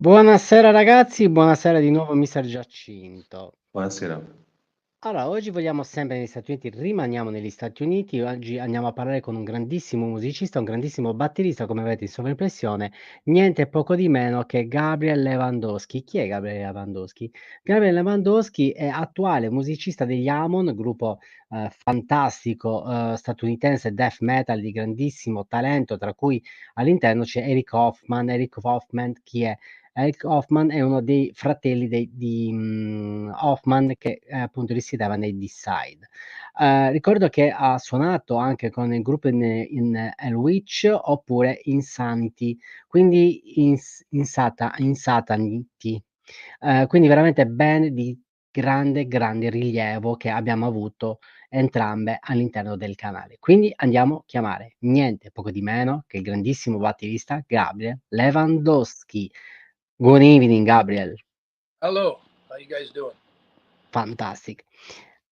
Buonasera ragazzi, buonasera di nuovo mister Giacinto. Buonasera. Allora, oggi vogliamo sempre negli Stati Uniti, rimaniamo negli Stati Uniti, oggi andiamo a parlare con un grandissimo musicista, un grandissimo batterista, come avete in sovraimpressione, niente poco di meno che Gabriel Lewandowski. Chi è Gabriel Lewandowski? Gabriel Lewandowski è attuale musicista degli Amon, gruppo fantastico statunitense death metal di grandissimo talento, tra cui all'interno c'è Eric Hoffman. Eric Hoffman chi è? Eric Hoffman è uno dei fratelli di Hoffman che appunto risiedeva nei D-Side. Ricordo che ha suonato anche con il gruppo in Hellwitch oppure Insanity, quindi Insatanity. Quindi veramente band di grande rilievo che abbiamo avuto entrambe all'interno del canale. Quindi andiamo a chiamare niente poco di meno che il grandissimo batterista Gabriel Lewandowski. Good evening, Gabriel. Hello, how you guys doing? Fantastic.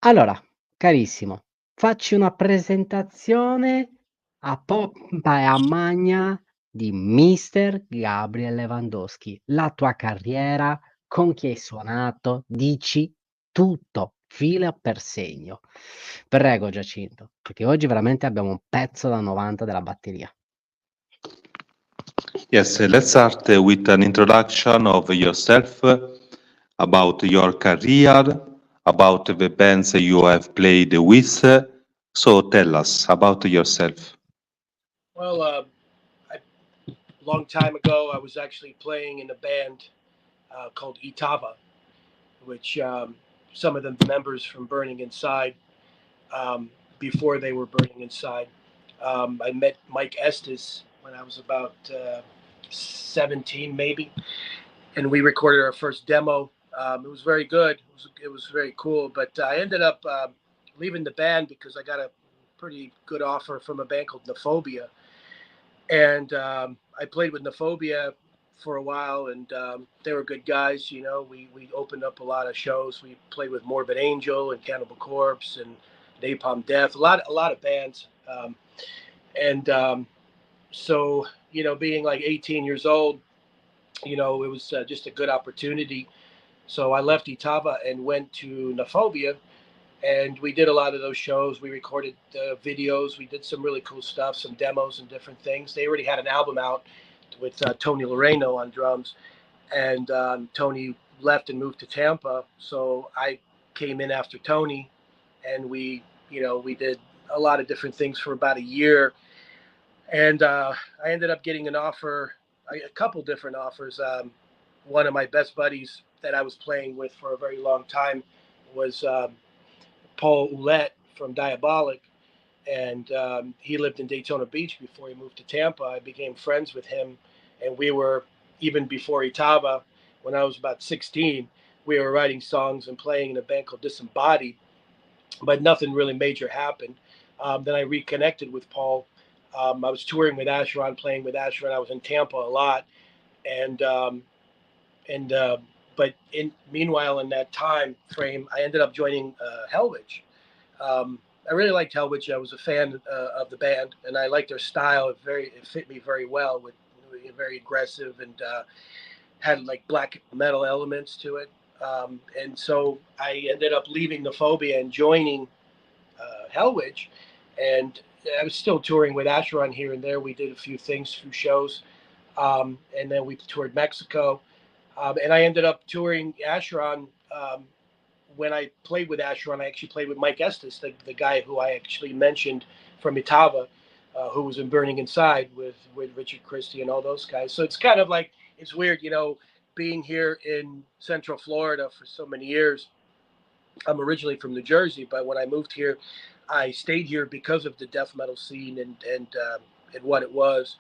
Allora, carissimo, facci una presentazione a pompa e a magna di mister Gabriel Lewandowski. La tua carriera, con chi hai suonato, dici tutto, fila per segno. Prego, Giacinto, perché oggi veramente abbiamo un pezzo da 90 della batteria. Yes, let's start with an introduction of yourself, about your career, about the bands you have played with. So tell us about yourself. Well, a long time ago, I was actually playing in a band called Attiva, which some of the members from Burning Inside, before they were Burning Inside, I met Mike Estes when I was about 17, maybe, and we recorded our first demo. It was very good. It was very cool. But I ended up leaving the band because I got a pretty good offer from a band called Nephobia. And I played with Nephobia for a while, and they were good guys. You know, we opened up a lot of shows. We played with Morbid Angel and Cannibal Corpse and Napalm Death, a lot of bands. So, you know, being like 18 years old, you know, it was just a good opportunity. So I left Itava and went to Nephobia, and we did a lot of those shows. We recorded videos. We did some really cool stuff, some demos and different things. They already had an album out with Tony Loreno on drums, and Tony left and moved to Tampa. So I came in after Tony, and we did a lot of different things for about a year. And I ended up getting an offer, a couple different offers. One of my best buddies that I was playing with for a very long time was Paul Ouellette from Diabolic, and he lived in Daytona Beach before he moved to Tampa. I became friends with him, and we were, even before Itava, when I was about 16, we were writing songs and playing in a band called Disembodied, but nothing really major happened. Then I reconnected with Paul. I was touring with Acheron, playing with Acheron. I was in Tampa a lot, and and but meanwhile, in that time frame, I ended up joining Hellwitch. I really liked Hellwitch. I was a fan of the band, and I liked their style. It fit me very well, with very aggressive and had like black metal elements to it. And so I ended up leaving Nephobia and joining Hellwitch, and I was still touring with Acheron here and there. We did a few shows, and then we toured Mexico. And I ended up touring Acheron. When I played with Acheron, I actually played with Mike Estes, the guy who I actually mentioned from Itava, who was in Burning Inside with Richard Christie and all those guys. So it's kind of like, it's weird, you know, being here in Central Florida for so many years. I'm originally from New Jersey, but when I moved here, I stayed here because of the death metal scene and what it was.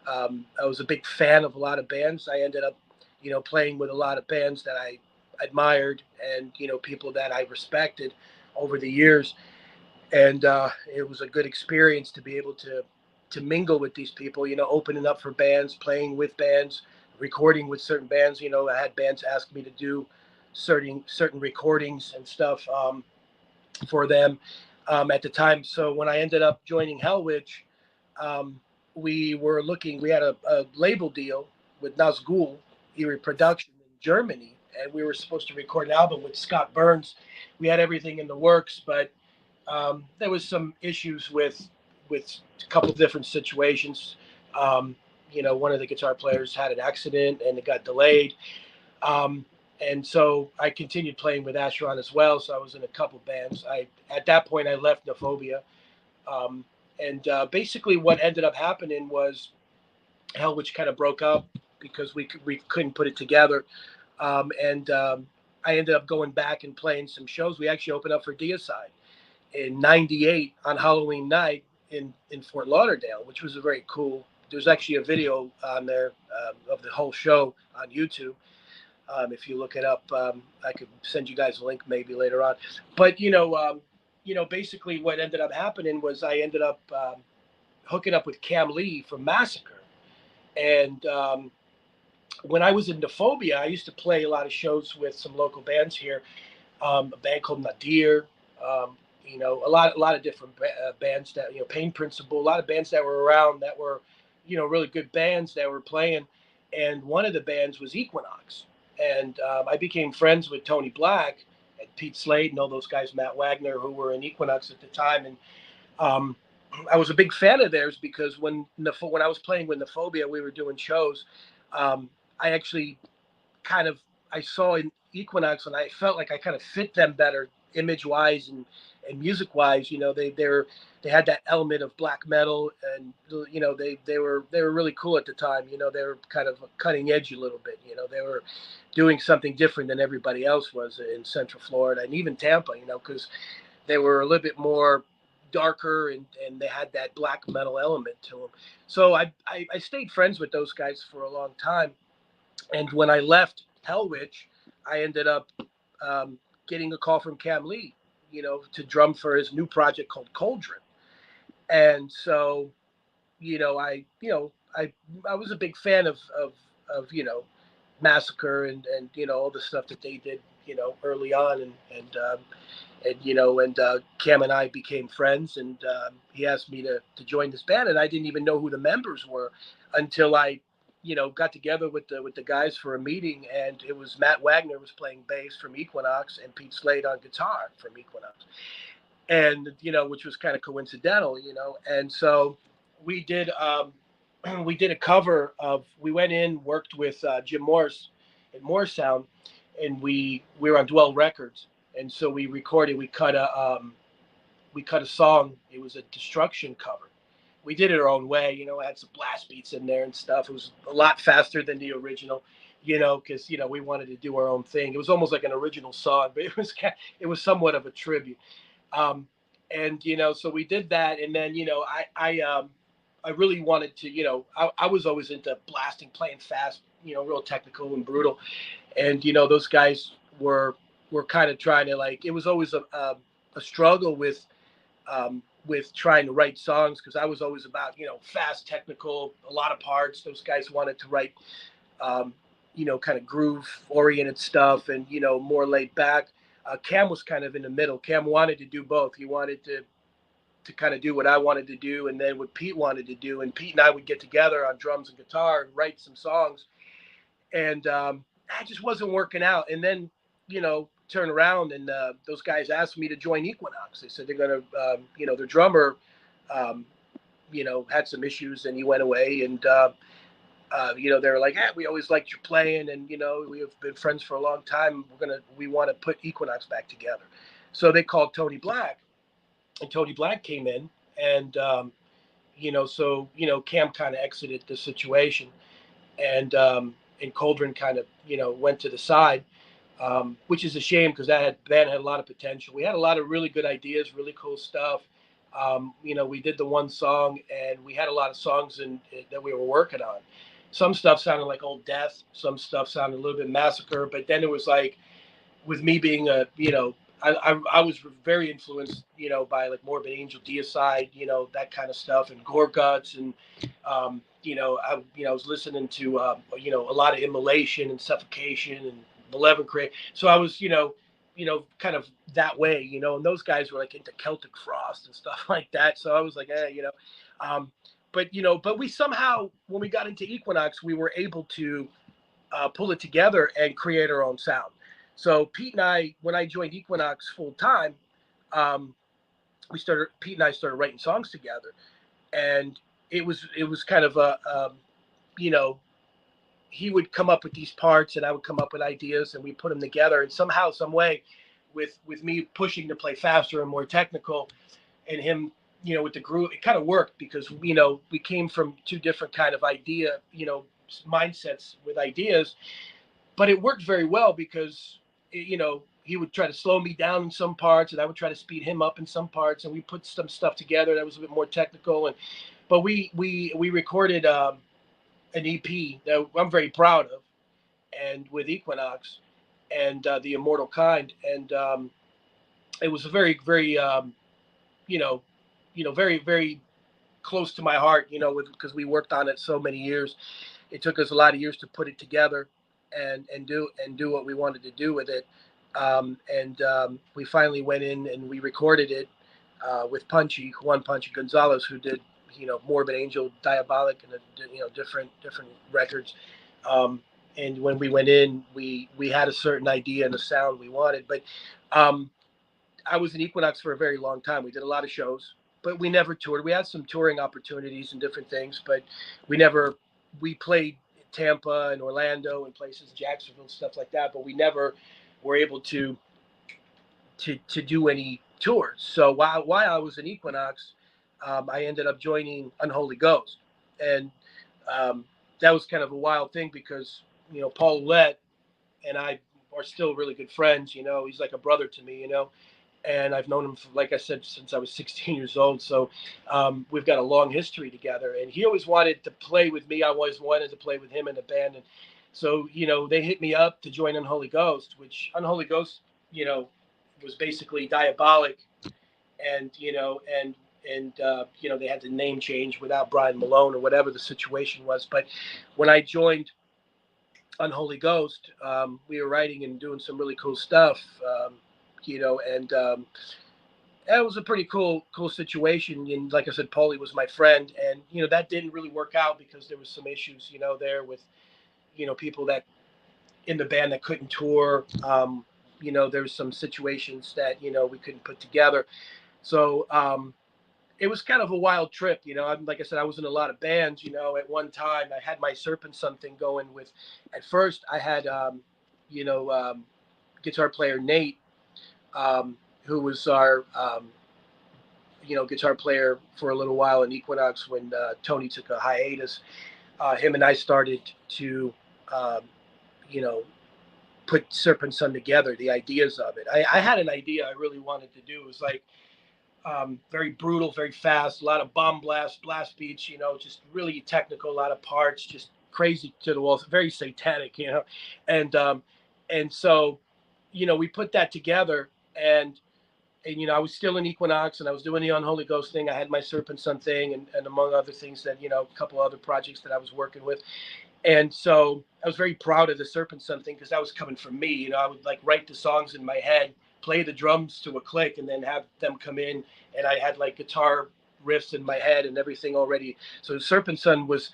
I was a big fan of a lot of bands. I ended up, you know, playing with a lot of bands that I admired and, you know, people that I respected over the years. And it was a good experience to be able to mingle with these people, you know, opening up for bands, playing with bands, recording with certain bands. You know, I had bands ask me to do certain recordings and stuff for them at the time. So when I ended up joining Hellwitch, we had a label deal with Nazgul, Erie Production in Germany, and we were supposed to record an album with Scott Burns. We had everything in the works, but there was some issues with a couple of different situations. You know, one of the guitar players had an accident and it got delayed. And so I continued playing with Acheron as well. So I was in a couple bands. At that point, I left Nephobia. Basically what ended up happening was Hellwitch kind of broke up because we couldn't put it together. I ended up going back and playing some shows. We actually opened up for Deicide in '98 on Halloween night in Fort Lauderdale, which was a very cool. There's actually a video on there of the whole show on YouTube. If you look it up, I could send you guys a link maybe later on. But basically what ended up happening was I ended up hooking up with Cam Lee from Massacre, and when I was in Nephobia, I used to play a lot of shows with some local bands here. A band called Nadir, a lot of different bands that, Pain Principle, a lot of bands that were around that were, really good bands that were playing. And one of the bands was Equinox. And I became friends with Tony Black and Pete Slade and all those guys, Matt Wagner, who were in Equinox at the time. And I was a big fan of theirs because when I was playing with Nephobia, we were doing shows. I actually I saw in Equinox, and I felt like I kind of fit them better image-wise and music-wise. They had that element of black metal, and they were really cool at the time. They were kind of cutting edge a little bit. They were doing something different than everybody else was in Central Florida and even Tampa. Because they were a little bit more darker and they had that black metal element to them. So I stayed friends with those guys for a long time. And when I left Hellwitch, I ended up getting a call from Cam Lee, to drum for his new project called Cauldron. And so, I was a big fan of Massacre and all the stuff that they did, early on, and Cam and I became friends, and he asked me to join this band, and I didn't even know who the members were until I, got together with the guys for a meeting, and it was Matt Wagner was playing bass from Equinox and Pete Slade on guitar from Equinox, and which was kind of coincidental, and so we did we did a cover of, we went in, worked with Jim Morse and Morse Sound, and we were on Dwell Records, and so we recorded, we cut a song. It was a Destruction cover. We did it our own way, it had some blast beats in there and stuff. It was a lot faster than the original, because we wanted to do our own thing. It was almost like an original song, but it was somewhat of a tribute. And so we did that, and then I really wanted to, I was always into blasting, playing fast, real technical and brutal, and those guys were kind of trying to, like, it was always a struggle with trying to write songs, because I was always about fast, technical, a lot of parts. Those guys wanted to write kind of groove oriented stuff, and more laid back. Cam was kind of in the middle. Cam wanted to do both. He wanted to kind of do what I wanted to do, and then what Pete wanted to do. And Pete and I would get together on drums and guitar and write some songs. And that just wasn't working out. And then, turn around, and those guys asked me to join Equinox. They said they're going to, their drummer, had some issues, and he went away. And, they were like, hey, we always liked your playing, and, we have been friends for a long time. We want to put Equinox back together. So they called Tony Black, and Tony Black came in, and, Cam kind of exited the situation, and Cauldron kind of, went to the side, which is a shame, because band had a lot of potential. We had a lot of really good ideas, really cool stuff. We did the one song, and we had a lot of songs that we were working on. Some stuff sounded like Old Death. Some stuff sounded a little bit Massacre. But then it was like, with me being I was very influenced, by like Morbid Angel, Deicide, that kind of stuff, and Gore Guts, and I was listening to a lot of Immolation and Suffocation and Malevolent Create. So I was kind of that way, and those guys were like into Celtic Frost and stuff like that. So I was like, but we somehow, when we got into Equinox, we were able to pull it together and create our own sound. So Pete and I, when I joined Equinox full time, Pete and I started writing songs together, and it was kind of he would come up with these parts, and I would come up with ideas, and we put them together. And somehow, some way, with me pushing to play faster and more technical, and him, with the groove, it kind of worked, because we came from two different kind of mindsets with ideas, but it worked very well, because he would try to slow me down in some parts, and I would try to speed him up in some parts, and we put some stuff together that was a bit more technical. But we recorded an EP that I'm very proud of, and with Equinox, and The Immortal Kind, and it was a very, very very, very close to my heart, because we worked on it so many years. It took us a lot of years to put it together and do what we wanted to do with it. We finally went in and we recorded it with Juan Punchy Gonzalez, who did Morbid Angel, Diabolic, and different records. And when we went in, we had a certain idea and a sound we wanted. But I was in Equinox for a very long time. We did a lot of shows, but we never toured. We had some touring opportunities and different things, but we played Tampa and Orlando and places, Jacksonville, stuff like that, but we never were able to do any tours. So while I was in Equinox, I ended up joining Unholy Ghost, and that was kind of a wild thing, because Paul Ouellette and I are still really good friends. He's like a brother to me, and I've known him, like I said, since I was 16 years old. So we've got a long history together, and he always wanted to play with me. I always wanted to play with him in the band. And so, they hit me up to join Unholy Ghost, which Unholy Ghost, was basically diabolic, and you know, and you know, they had the name change without Brian Malone or whatever the situation was. But when I joined Unholy Ghost, we were writing and doing some really cool stuff, you know, and it was a pretty cool situation. And like I said, Paulie was my friend, and you know, that didn't really work out because there was some issues, you know, there with, you know, people that in the band that couldn't tour. You know, there was some situations that, you know, we couldn't put together. So it was kind of a wild trip, you know. Like I said, I was in a lot of bands, you know. At one time, I had my Serpent something going with. At first, I had, you know, guitar player Nate, who was our, you know, guitar player for a little while in Equinox when Tony took a hiatus. Him and I started to, you know, put Serpent Sun together, the ideas of it. I had an idea I really wanted to do. It was like very brutal, very fast, a lot of bomb blast beats, you know, just really technical, a lot of parts, just crazy to the walls, very satanic, you know. And so, you know, we put that together, and you know, I was still in Equinox and I was doing the Unholy Ghost thing. I had my Serpent Sun thing, and among other things that, you know, a couple other projects that I was working with. And so I was very proud of the Serpent Sun thing because that was coming from me. You know, I would like write the songs in my head, play the drums to a click, and then have them come in. And I had like guitar riffs in my head and everything already. So Serpent Sun was,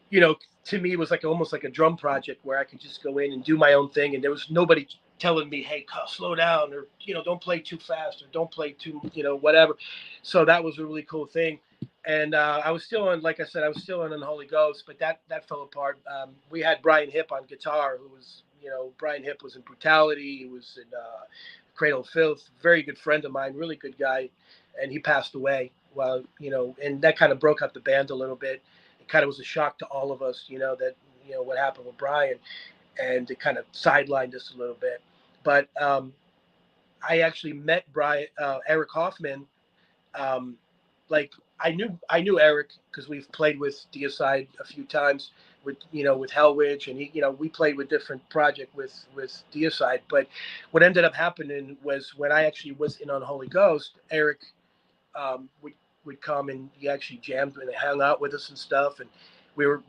you know, to me was like almost like a drum project where I could just go in and do my own thing. And there was nobody telling me, hey, slow down, or, you know, don't play too fast, or don't play too, you know, whatever. So that was a really cool thing. And I was still on, like I said, I was still on Unholy Ghost, but that fell apart. We had Brian Hipp on guitar, who was, you know, Brian Hipp was in Brutality. He was in Cradle of Filth, very good friend of mine, really good guy. And he passed away. Well, you know, and that kind of broke up the band a little bit. It kind of was a shock to all of us, you know, that, you know, what happened with Brian, and it kind of sidelined us a little bit. But I actually met Eric Hoffman. Like I knew Eric because we've played with Deicide a few times with, you know, with Hellwitch, and he, you know, we played with different project with Deicide. But what ended up happening was when I actually was in Unholy Ghost, Eric would come and he actually jammed and hung out with us and stuff, and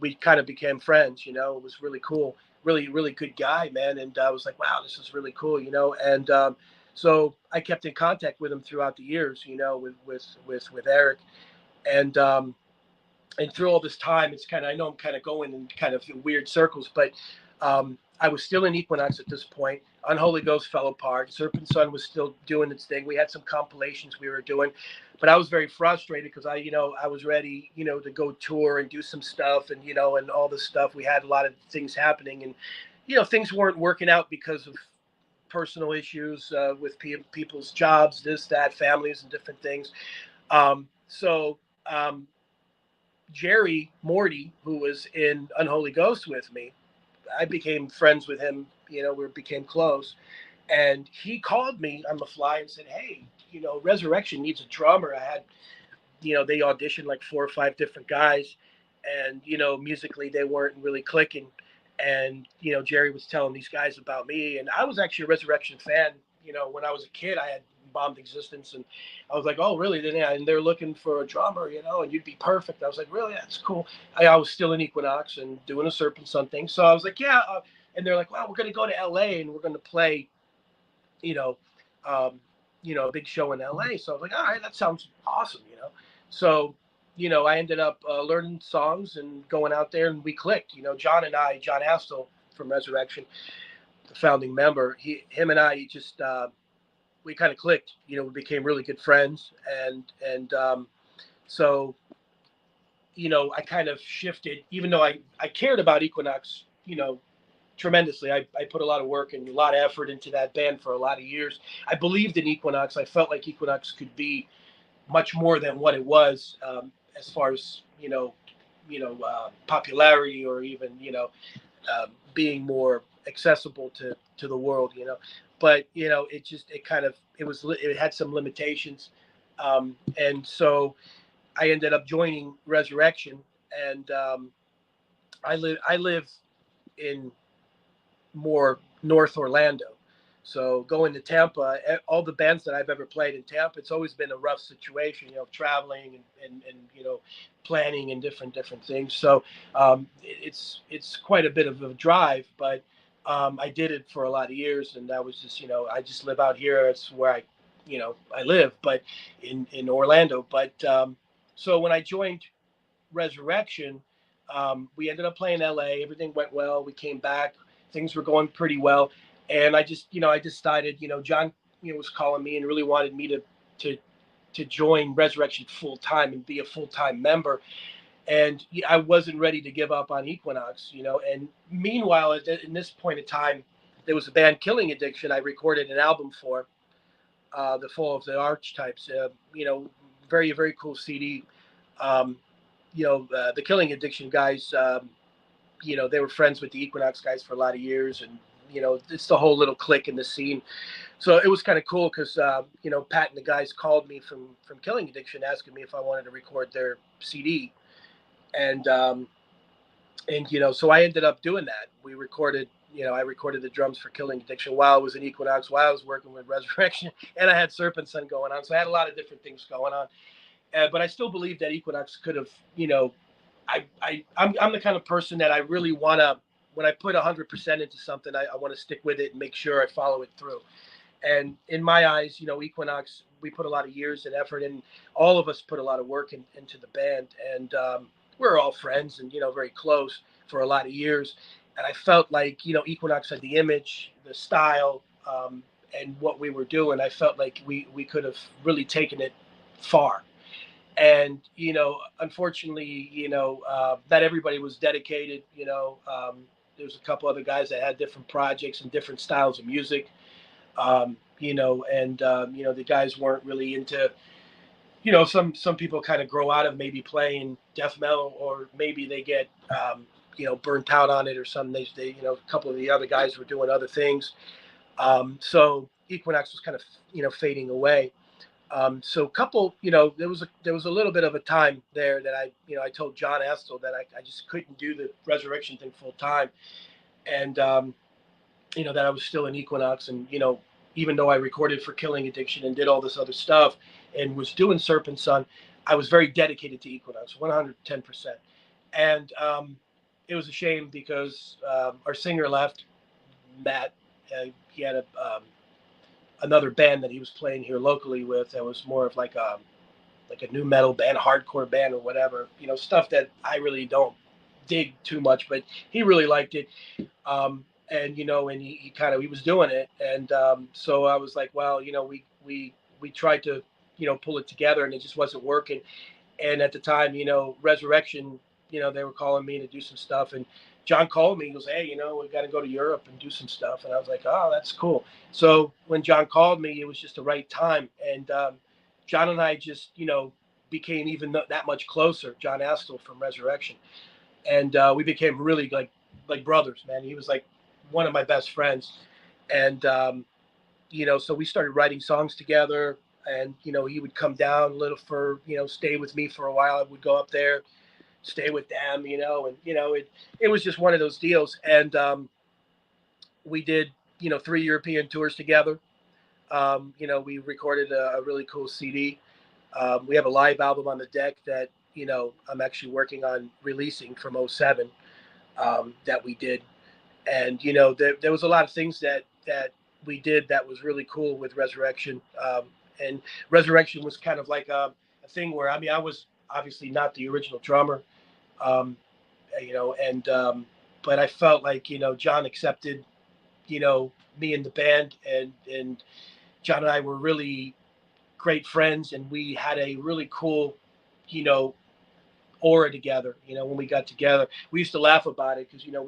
we kind of became friends. You know, it was really cool, really good guy, man. And I was like, wow, this is really cool, you know. And so I kept in contact with him throughout the years, you know, with Eric, and through all this time, it's kind of, I know I'm kind of going in kind of weird circles, but I was still in Equinox at this point. Unholy Ghost fell apart. Serpent Sun was still doing its thing. We had some compilations we were doing, but I was very frustrated because you know, I was ready, you know, to go tour and do some stuff, and, you know, and all this stuff. We had a lot of things happening, and, you know, things weren't working out because of personal issues with people's jobs, this, that, families, and different things. So Jerry Morty, who was in Unholy Ghost with me, I became friends with him. You know, we became close, and he called me on the fly and said, "Hey, you know, Resurrection needs a drummer." I had, you know, they auditioned like 4 or 5 different guys, and, you know, musically they weren't really clicking. And, you know, Jerry was telling these guys about me, and I was actually a Resurrection fan. You know, when I was a kid, I had Bombed Existence, and I was like, oh, really? And they're looking for a drummer, you know, and you'd be perfect. I was like, really? That's cool. I was still in Equinox and doing a Serpent Sun thing. So I was like, yeah. And they're like, well, we're going to go to LA and we're going to play, you know, a big show in LA. So I was like, all right, that sounds awesome, you know. So, you know, I ended up learning songs and going out there, and we clicked. You know, John Astle from Resurrection, the founding member, him and I just we kind of clicked. You know, we became really good friends, and so, you know, I kind of shifted, even though I cared about Equinox, you know, tremendously. I put a lot of work and a lot of effort into that band for a lot of years. I believed in Equinox. I felt like Equinox could be much more than what it was, as far as, popularity, or even, being more accessible to the world, you know. But, you know, it had some limitations. And so I ended up joining Resurrection, and I live in more North Orlando. So going to Tampa, all the bands that I've ever played in Tampa, it's always been a rough situation, you know, traveling and you know, planning and different things. So it's quite a bit of a drive, but I did it for a lot of years, and that was just, you know, I just live out here. It's where you know, I live, but in Orlando. But so when I joined Resurrection, we ended up playing LA. Everything went well. We came back. Things were going pretty well. And I just, you know, I decided, you know, John, you know, was calling me and really wanted me to to join Resurrection full time and be a full time member. And I wasn't ready to give up on Equinox, you know. And meanwhile, in this point in time, there was a band, Killing Addiction. I recorded an album for The Fall of the Archetypes. You know, very cool CD. Um, you know, the Killing Addiction guys, you know, they were friends with the Equinox guys for a lot of years, and you know, it's the whole little clique in the scene. So it was kind of cool because you know, Pat and the guys called me from Killing Addiction, asking me if I wanted to record their CD, and you know, so I ended up doing that. We recorded. You know, I recorded the drums for Killing Addiction while I was in Equinox, while I was working with Resurrection, and I had Serpent going on. So I had a lot of different things going on. But I still believe that Equinox could have, you know, I'm the kind of person that I really want to, when I put 100% into something, I want to stick with it and make sure I follow it through. And in my eyes, you know, Equinox, we put a lot of years and effort, and all of us put a lot of work into the band. And we're all friends and, you know, very close for a lot of years. And I felt like, you know, Equinox had the image, the style, and what we were doing. I felt like we could have really taken it far. And you know, unfortunately, you know, not everybody was dedicated. You know, there's a couple other guys that had different projects and different styles of music. You know, and you know, the guys weren't really into. You know, some people kind of grow out of maybe playing death metal, or maybe they get you know, burnt out on it or something. They you know, a couple of the other guys were doing other things. So Equinox was kind of, you know, fading away. So couple, you know, there was a little bit of a time there that you know, I told John Astle that I just couldn't do the Resurrection thing full time. And, you know, that I was still in Equinox, and, you know, even though I recorded for Killing Addiction and did all this other stuff and was doing Serpent, I was very dedicated to Equinox, 110%. And, it was a shame because, our singer left, Matt. He had another band that he was playing here locally with that was more of like a new metal band, a hardcore band or whatever, you know, stuff that I really don't dig too much, but he really liked it. And you know, and he kind of, he was doing it. And so I was like, well, you know, we tried to, you know, pull it together, and it just wasn't working. And at the time, you know, Resurrection, you know, they were calling me to do some stuff, and John called me. He goes, "Hey, you know, we got to go to Europe and do some stuff." And I was like, "Oh, that's cool." So when John called me, it was just the right time. And John and I just, you know, became even that much closer. John Astle from Resurrection, and we became really like brothers, man. He was like one of my best friends. And you know, so we started writing songs together. And you know, he would come down a little for, you know, stay with me for a while. I would go up there, stay with them, you know. And you know, it was just one of those deals. And we did, you know, 3 European tours together. You know, we recorded a really cool CD. We have a live album on the deck that, you know, I'm actually working on releasing from '07, that we did. And you know, there was a lot of things that we did that was really cool with Resurrection. And Resurrection was kind of like a thing where, I mean, I was obviously not the original drummer, um, you know, and but I felt like, you know, John accepted, you know, me in the band, and John and I were really great friends, and we had a really cool, you know, aura together. You know, when we got together, we used to laugh about it because, you know,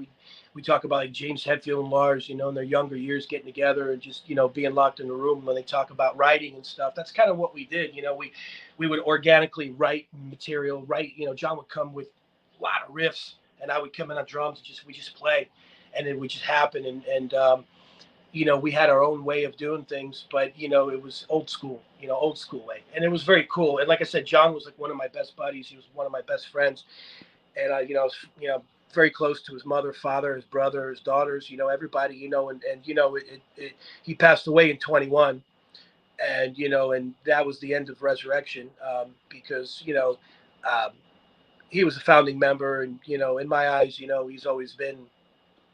we talk about like James Hetfield and Lars, you know, in their younger years getting together and just, you know, being locked in a room when they talk about writing and stuff. That's kind of what we did. You know, we would organically write material, write, you know, John would come with a lot of riffs, and I would come in on drums, and we just play, and it would just happen. And you know, we had our own way of doing things, but you know, it was old school, you know, old school way, and it was very cool. And like I said, John was like one of my best buddies. He was one of my best friends, and you know, very close to his mother, father, his brother, his daughters, everybody, and he passed away in 21. And, and that was the end of Resurrection, because, um, he was a founding member, and, in my eyes, he's always been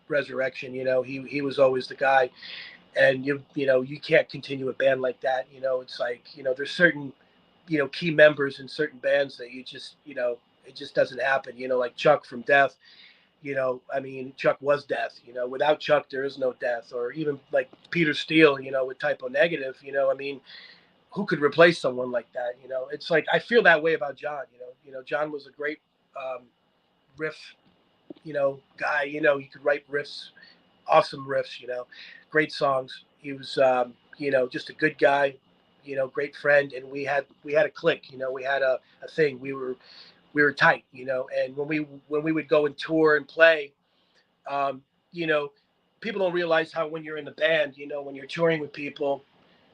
Resurrection. He was always the guy. And you can't continue a band like that. It's like, there's certain, key members in certain bands that you just, it just doesn't happen, like Chuck from Death. I mean, Chuck was Death. Without Chuck there is no Death. Or even like Peter Steele, with Typo Negative. I mean, who could replace someone like that? It's like, I feel that way about John. John was a great riff, guy. He could write riffs, awesome riffs. Great songs. He was, just a good guy. Great friend, and we had a click. We had a thing. We were tight. And when we would go and tour and play, um, you know, people don't realize how when you're in the band, when you're touring with people,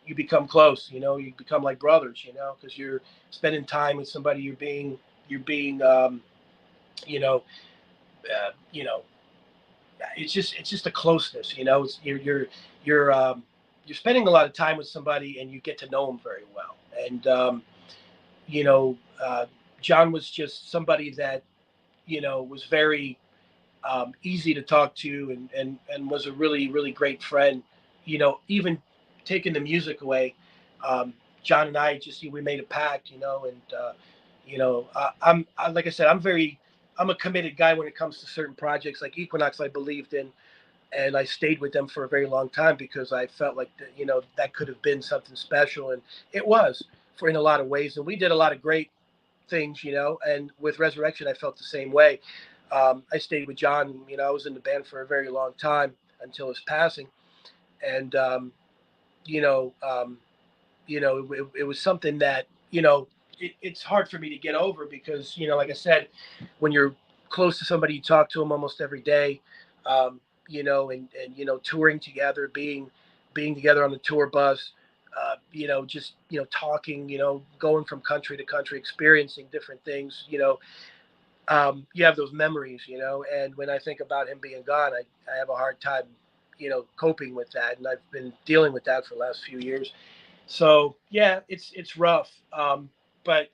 you become close. You become like brothers. Because you're spending time with somebody. You're being, you know, you know, it's just a closeness. It's, you're spending a lot of time with somebody, and you get to know them very well. And you know, John was just somebody that was very easy to talk to, and was a really, really great friend. Even taking the music away, John and I we made a pact, and like I said, I'm a committed guy when it comes to certain projects like Equinox. I believed in, and I stayed with them for a very long time because I felt like that could have been something special, and it was for in a lot of ways. And we did a lot of great things, and with Resurrection, I felt the same way. I stayed with John. I was in the band for a very long time until his passing, and you know, um, it was something that it's hard for me to get over because like I said, when you're close to somebody, you talk to them almost every day, and touring together, being together on the tour bus, just talking, going from country to country, experiencing different things, you have those memories, and when I think about him being gone, I have a hard time, coping with that. And I've been dealing with that for the last few years. So yeah, it's rough. But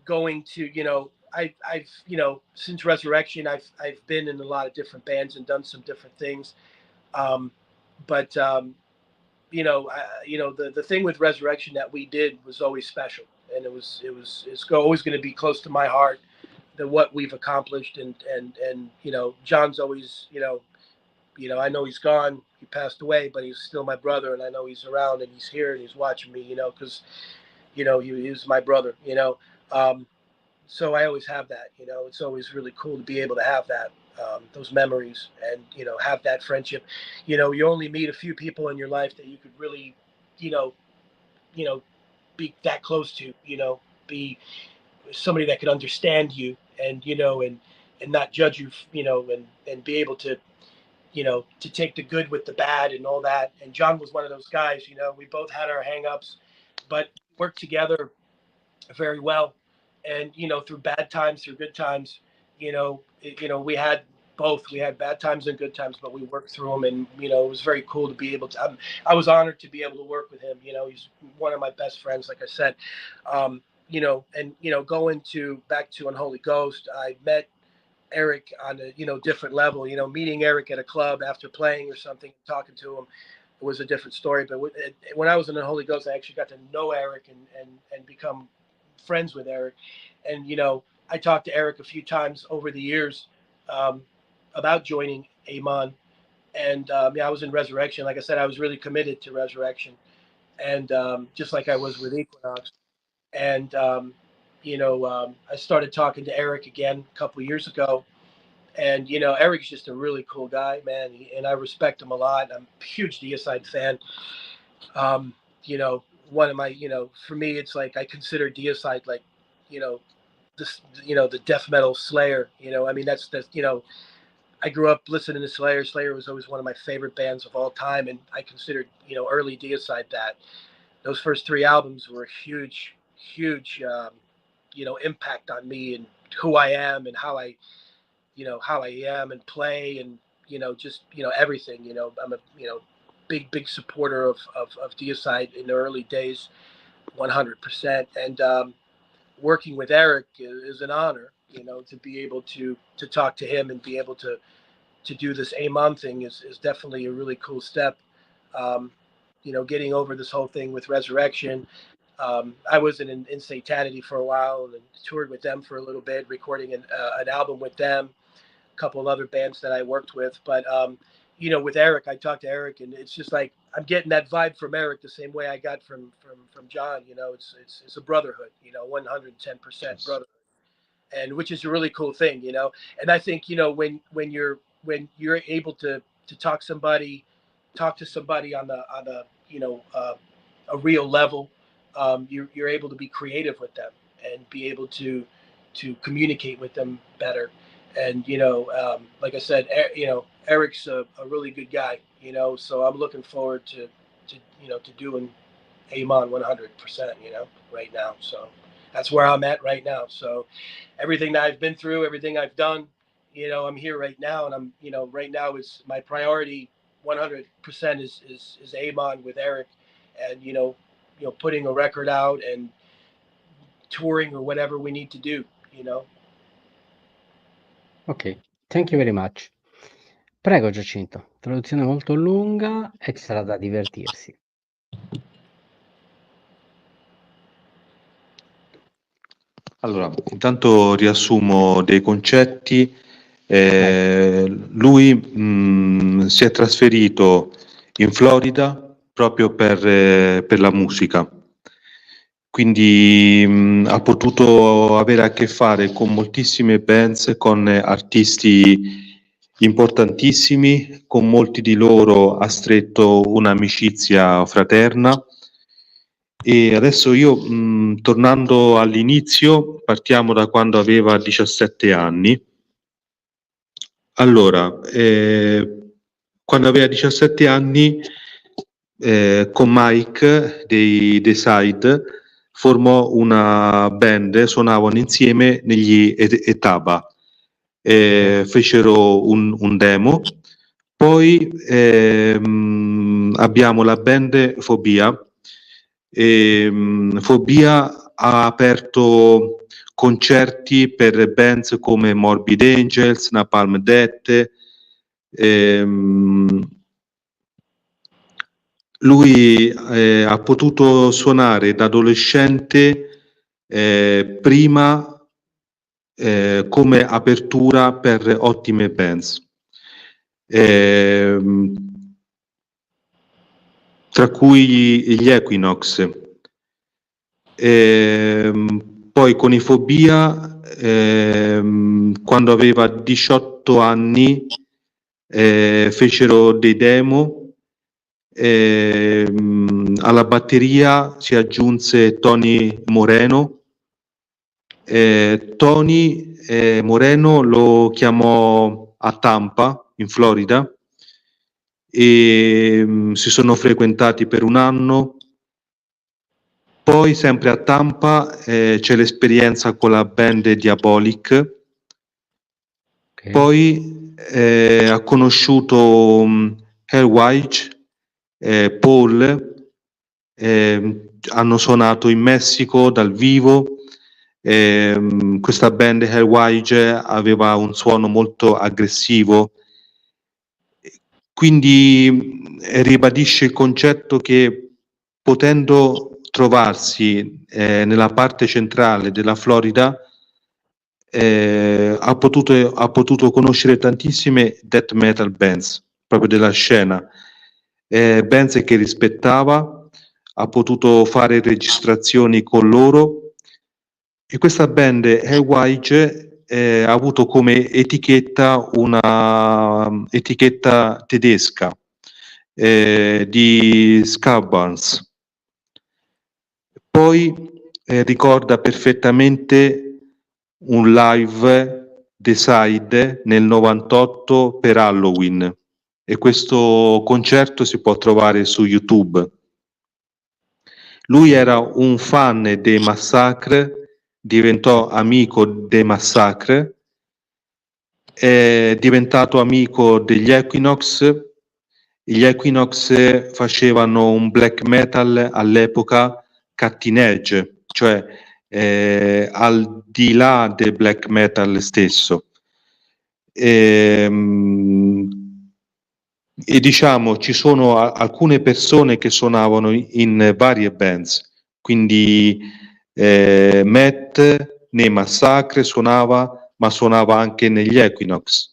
going to, I've since Resurrection, I've been in a lot of different bands and done some different things. Um, but the thing with Resurrection that we did was always special, and it's always going to be close to my heart, than what we've accomplished. And John's always, I know he's gone, he passed away, but he's still my brother, and I know he's around, and he's here, and he's watching me, because he was my brother. Um, so I always have that. It's always really cool to be able to have that, those memories, and have that friendship. You only meet a few people in your life that you could really, you know, you know, be that close to. Be somebody that could understand you, and and not judge you, and be able to to take the good with the bad and all that. And John was one of those guys. We both had our hangups, but worked together very well. And through bad times, through good times, we had both. We had bad times and good times, but we worked through them. And it was very cool to be able to. I was honored to be able to work with him. He's one of my best friends, like I said. And going to back to Unholy Ghost, I met Eric on a different level. Meeting Eric at a club after playing or something, talking to him, it was a different story. But when I was in Unholy Ghost, I actually got to know Eric and become friends with Eric. And I talked to Eric a few times over the years, um, about joining Amon. And yeah, I was in Resurrection. Like I said, I was really committed to Resurrection, and just like I was with Equinox. And I started talking to Eric again a couple of years ago. And Eric's just a really cool guy, man, and I respect him a lot. I'm a huge Deicide fan. Um, one of my, for me, it's like I consider Deicide like, you know, this, the death metal Slayer. I mean, that's I grew up listening to Slayer. Slayer was always one of my favorite bands of all time, and I considered early Deicide that. Those first three albums were a huge, huge, impact on me and who I am and how I how I am and play and, just, everything, I'm a, big supporter of Deicide in the early days, 100%. And working with Eric is an honor, to be able to talk to him and be able to do this Amon thing is definitely a really cool step. Getting over this whole thing with Resurrection. I was in Insatanity for a while and toured with them for a little bit, recording an album with them, a couple of other bands that I worked with. But, with Eric, I talked to Eric, and it's just like I'm getting that vibe from Eric the same way I got from John. It's a brotherhood, 110% brotherhood, and which is a really cool thing, And I think, when you're able to talk to somebody on the a real level, you're able to be creative with them and be able to communicate with them better. And like I said, Eric's a really good guy, so I'm looking forward to doing Amon 100%, right now. So that's where I'm at right now. So everything that I've been through, everything I've done, I'm here right now, and I'm, right now is my priority 100% is Amon with Eric, and putting a record out and touring or whatever we need to do. Ok, thank you very much. Prego Giacinto, traduzione molto lunga e ci sarà da divertirsi. Allora, intanto riassumo dei concetti. Lui si è trasferito in Florida proprio per la musica, quindi ha potuto avere a che fare con moltissime bands, con artisti importantissimi, con molti di loro ha stretto un'amicizia fraterna. E adesso io, tornando all'inizio, partiamo da quando aveva 17 anni. Allora, quando aveva 17 anni, con Mike dei Deicide formò una band, suonavano insieme negli U.S.A. Fecero un demo. Poi abbiamo la band Fobia. Fobia ha aperto concerti per bands come Morbid Angels, Napalm Death. Lui ha potuto suonare da adolescente prima come apertura per ottime bands, tra cui gli Equinox. Poi con i Fobia, quando aveva 18 anni, fecero dei demo. Alla batteria si aggiunse Tony Moreno. Tony Moreno lo chiamò a Tampa, in Florida, e si sono frequentati per un anno. Poi sempre a Tampa c'è l'esperienza con la band Diabolic. Okay. Poi ha conosciuto Hellwitch, Paul, hanno suonato in Messico dal vivo. Questa band Hellwitch aveva un suono molto aggressivo, quindi ribadisce il concetto che, potendo trovarsi nella parte centrale della Florida, ha potuto conoscere tantissime death metal bands proprio della scena, bands che rispettava, ha potuto fare registrazioni con loro, e questa band Hellwitch ha avuto come etichetta una etichetta tedesca di Scabbans. Poi ricorda perfettamente un live Deicide nel 98 per Halloween, e questo concerto si può trovare su YouTube. Lui era un fan dei Massacre, diventò amico dei Massacre, è diventato amico degli Equinox. Gli Equinox facevano un black metal all'epoca cutting edge, cioè al di là del black metal stesso. E diciamo ci sono alcune persone che suonavano in varie bands, quindi Matt nei Massacre suonava, ma suonava anche negli Equinox.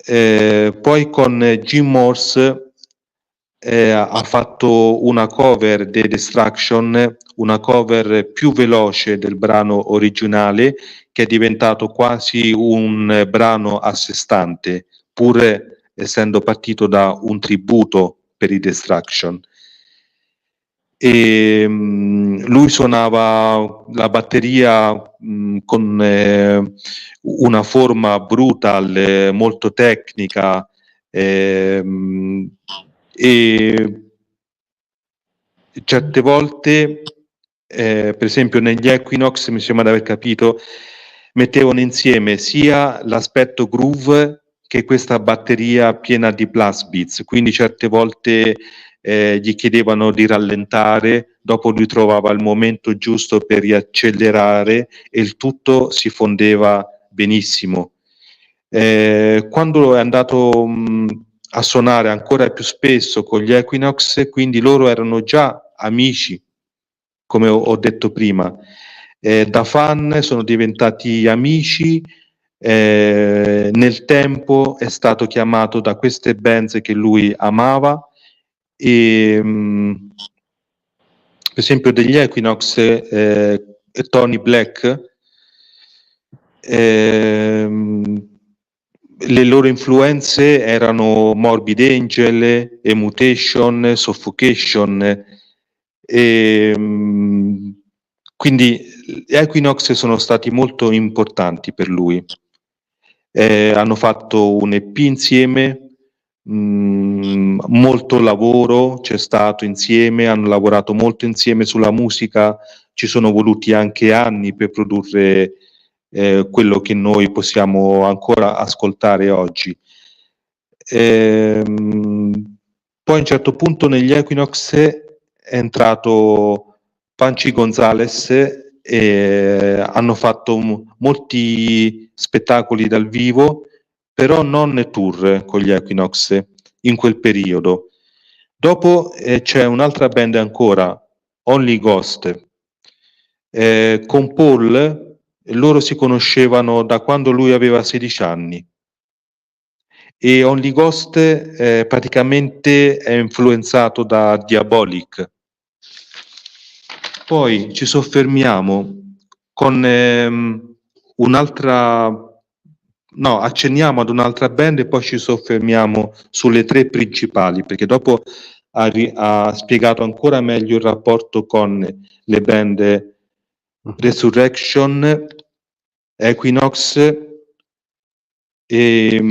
Poi con Jim Morse ha fatto una cover dei Destruction, una cover più veloce del brano originale, che è diventato quasi un brano a sé stante, pur essendo partito da un tributo per i Destruction. E lui suonava la batteria con una forma brutal, molto tecnica, e certe volte, per esempio negli Equinox, mi sembra di aver capito, mettevano insieme sia l'aspetto groove che questa batteria piena di blast beats, quindi certe volte gli chiedevano di rallentare, dopo lui trovava il momento giusto per riaccelerare e il tutto si fondeva benissimo. Quando è andato a suonare ancora più spesso con gli Equinox, quindi loro erano già amici, come ho detto prima. Da fan sono diventati amici, nel tempo è stato chiamato da queste band che lui amava e per esempio degli Equinox Tony Black, le loro influenze erano Morbid Angel, Mutation, Suffocation, quindi gli Equinox sono stati molto importanti per lui. Hanno fatto un EP insieme, molto lavoro c'è stato insieme, hanno lavorato molto insieme sulla musica, ci sono voluti anche anni per produrre quello che noi possiamo ancora ascoltare oggi. Poi a un certo punto negli Equinox è entrato Panchi Gonzalez e hanno fatto molti spettacoli dal vivo, però non tour con gli Equinox in quel periodo. Dopo c'è un'altra band ancora, Only Ghost. Con Paul loro si conoscevano da quando lui aveva 16 anni e Only Ghost praticamente è influenzato da Diabolic. Poi ci soffermiamo con accenniamo ad un'altra band e poi ci soffermiamo sulle tre principali, perché dopo ha spiegato ancora meglio il rapporto con le band Resurrection, Equinox e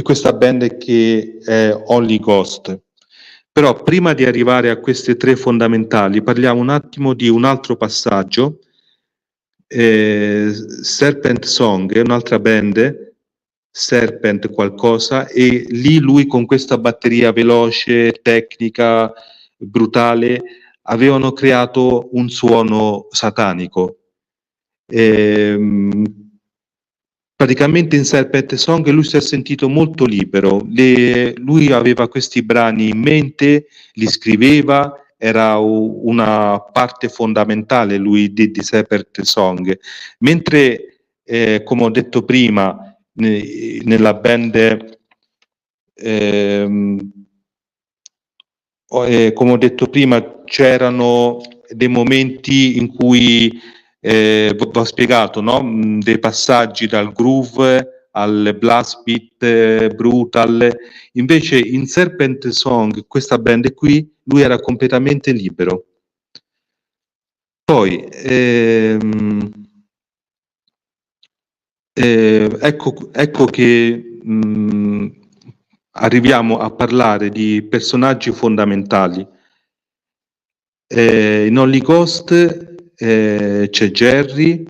questa band che è Only Ghost. Però prima di arrivare a queste tre fondamentali parliamo un attimo di un altro passaggio. Serpent Song è un'altra band, Serpent qualcosa, e lì lui con questa batteria veloce, tecnica, brutale, avevano creato un suono satanico. Praticamente in Serpent Song lui si è sentito molto libero, lui aveva questi brani in mente, li scriveva, era una parte fondamentale lui di Serpent Song, mentre come ho detto prima nella band come ho detto prima c'erano dei momenti in cui ho spiegato, no? Dei passaggi dal groove al blast beat brutal. Invece in Serpent Song, questa band qui, lui era completamente libero. Poi ecco che arriviamo a parlare di personaggi fondamentali. In Only Ghost c'è Jerry,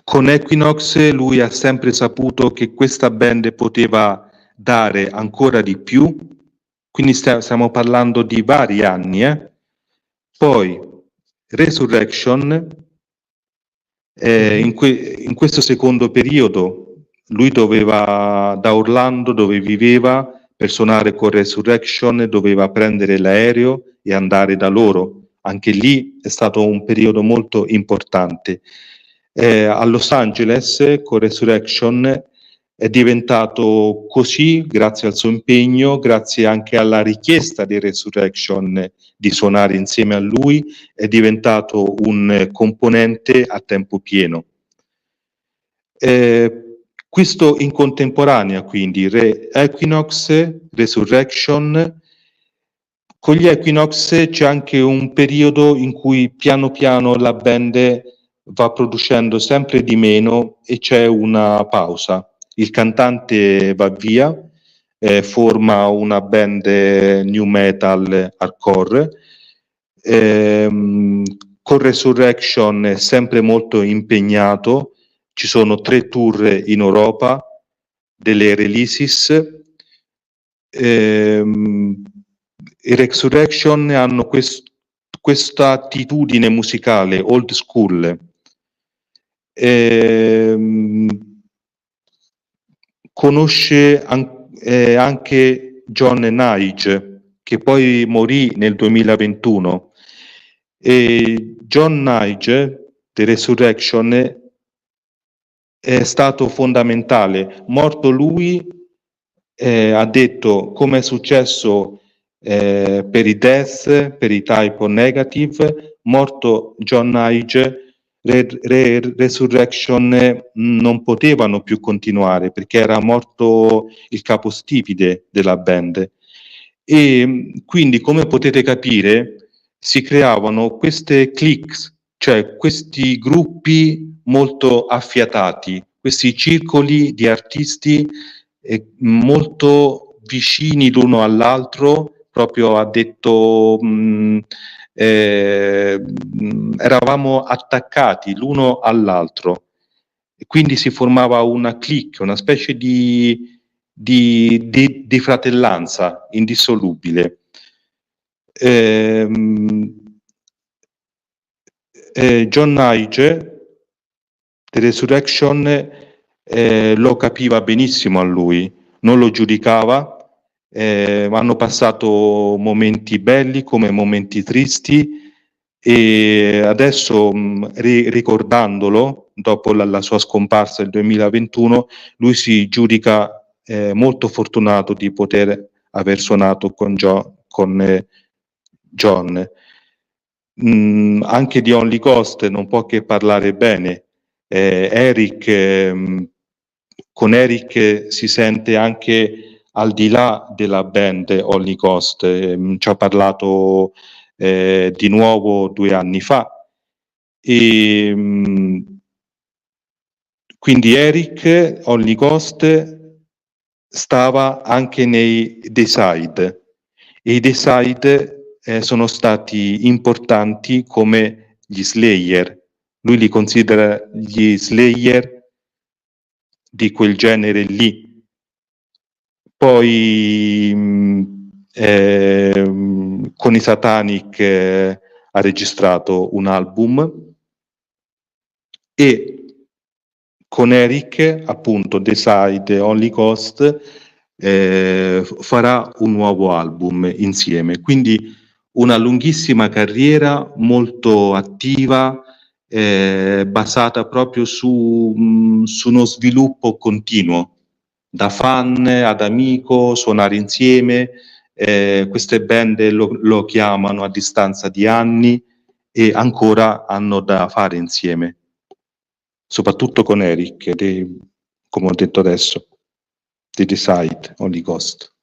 Con Equinox lui ha sempre saputo che questa band poteva dare ancora di più, quindi stiamo parlando di vari anni. Poi Resurrection, in questo secondo periodo lui doveva, da Orlando dove viveva, per suonare con Resurrection doveva prendere l'aereo e andare da loro. Anche lì è stato un periodo molto importante. A Los Angeles con Resurrection è diventato così grazie al suo impegno, grazie anche alla richiesta di Resurrection di suonare insieme a lui, è diventato un componente a tempo pieno. Questo in contemporanea, quindi Equinox, Resurrection. Con gli Equinox c'è anche un periodo in cui piano piano la band va producendo sempre di meno e c'è una pausa. Il cantante va via, forma una band new metal hardcore. Con Resurrection è sempre molto impegnato, ci sono 3 tour in Europa, delle releases. I Resurrection hanno questa attitudine musicale old school. Conosce anche John Nige, che poi morì nel 2021. E John Nige, The Resurrection, è stato fondamentale. Morto lui, ha detto, come è successo per i Death, per i Type O Negative, morto John Nige, Resurrection non potevano più continuare perché era morto il capostipite della band. E quindi, come potete capire, si creavano queste cliques, cioè questi gruppi molto affiatati, questi circoli di artisti molto vicini l'uno all'altro, proprio ha detto eravamo attaccati l'uno all'altro e quindi si formava una clique, una specie di fratellanza indissolubile. John Nige, The Resurrection, lo capiva benissimo a lui, non lo giudicava, hanno passato momenti belli come momenti tristi e adesso ricordandolo, dopo la sua scomparsa nel 2021, lui si giudica molto fortunato di poter aver suonato con John. Anche di Only Ghost non può che parlare bene. Eric, con Eric si sente anche al di là della band Only Ghost, ci ha parlato di nuovo 2 anni fa. E, quindi Eric, Only Ghost, stava anche nei Decide e i Decide sono stati importanti come gli Slayer. Lui li considera gli Slayer di quel genere lì. Poi con i Satanic ha registrato un album e con Eric, appunto, Decide, Only Ghost, farà un nuovo album insieme. Quindi una lunghissima carriera molto attiva, basata proprio su uno sviluppo continuo, da fan ad amico, suonare insieme. Queste band lo chiamano a distanza di anni e ancora hanno da fare insieme, soprattutto con Eric, come ho detto adesso, di Decide, Only Ghost.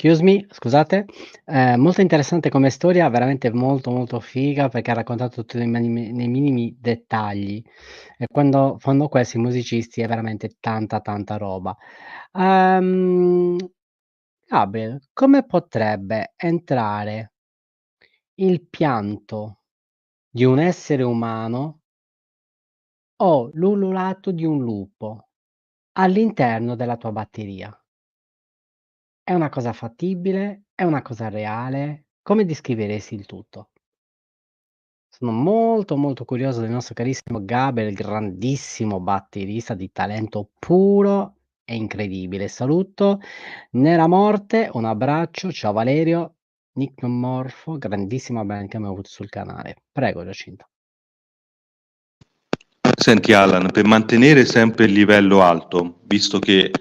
Excuse me, scusate. Molto interessante come storia, veramente molto, molto figa perché ha raccontato tutto nei minimi dettagli e quando fanno questo i musicisti è veramente tanta, tanta roba. Ehm, Gabriel, come potrebbe entrare il pianto di un essere umano o l'ululato di un lupo all'interno della tua batteria? È una cosa fattibile? È una cosa reale? Come descriveresti il tutto? Sono molto, molto curioso del nostro carissimo Gabriel, grandissimo batterista di talento puro e incredibile. Saluto Nera Morte, un abbraccio, ciao Valerio, Nicnomorfo, grandissima band che abbiamo avuto sul canale. Prego Giacinto. Senti Alan, per mantenere sempre il livello alto, visto che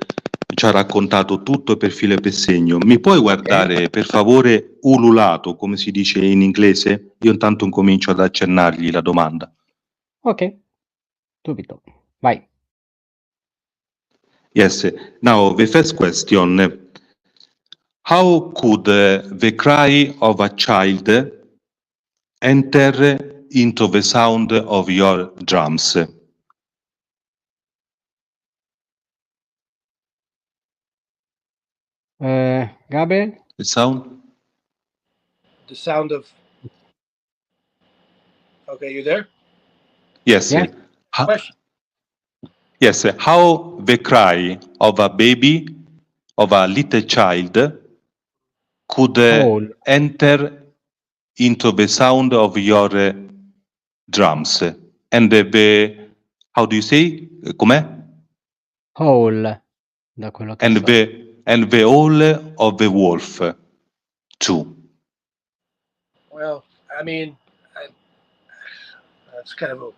ci ha raccontato tutto per filo e per segno, mi puoi guardare per favore ululato, come si dice in inglese? Io intanto incomincio ad accennargli la domanda. Ok, subito, vai. Yes, now the first question. How could the cry of a child enter into the sound of your drums? Gabriel? The sound? The sound of. Okay, you there? Yes. Yes? Question. Yes, how the cry of a baby, of a little child, could Whole, enter into the sound of your drums. And how do you say? Com'è? whole, da quello che And so. the whole of the wolf, too. Well, I mean, that's kind of a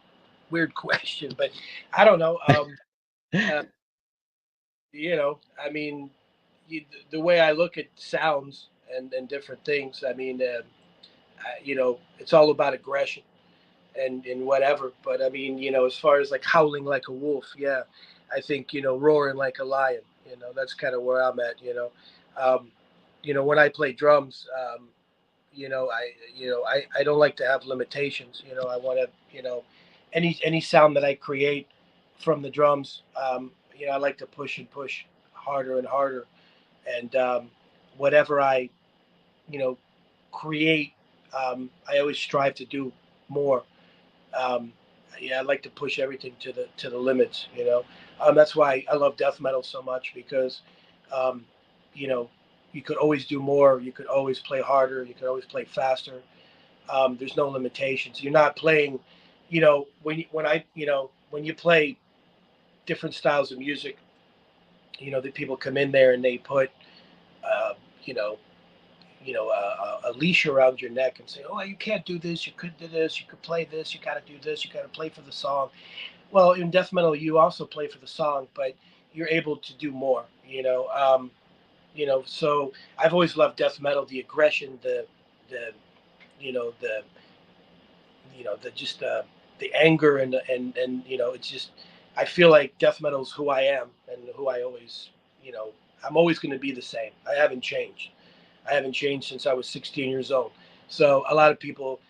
weird question, but I don't know. I mean, the way I look at sounds and different things, I mean, it's all about aggression and whatever. But I mean, as far as like howling like a wolf, yeah, I think roaring like a lion. That's kind of where I'm at. When I play drums, I don't like to have limitations. I want to, any sound that I create from the drums, I like to push and push harder and harder, and whatever I, you know, create, I always strive to do more. Um, yeah, I like to push everything to the limits. That's why I love death metal so much because, um, you know, you could always do more. You could always play harder. You could always play faster. There's no limitations. You're not playing, when you play different styles of music, that people come in there and they put, uh, you know, a leash around your neck and say, "Oh, you can't do this. You could do this. You could play this. You got to do this. You got to play for the song." Well, in death metal, you also play for the song, but you're able to do more. So I've always loved death metal, the aggression, the you know the the just the anger and it's just I feel like death metal is who I am and who I always I'm always going to be the same. I haven't changed since I was 16 years old. So a lot of people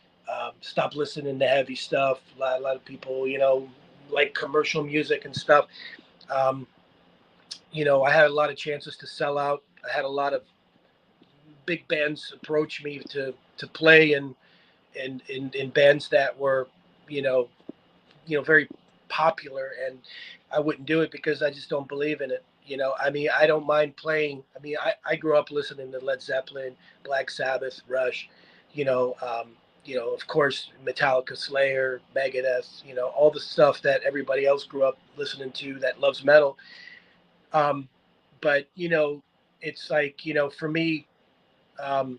stop listening to heavy stuff. A lot of people like commercial music and stuff. um, I had a lot of chances to sell out. I had a lot of big bands approach me to play in bands that were you know very popular, and I wouldn't do it because I just don't believe in it. I mean, I don't mind playing. I mean, I grew up listening to Led Zeppelin, Black Sabbath, Rush, of course, Metallica, Slayer, Megadeth, all the stuff that everybody else grew up listening to that loves metal. Um, but it's like for me, um,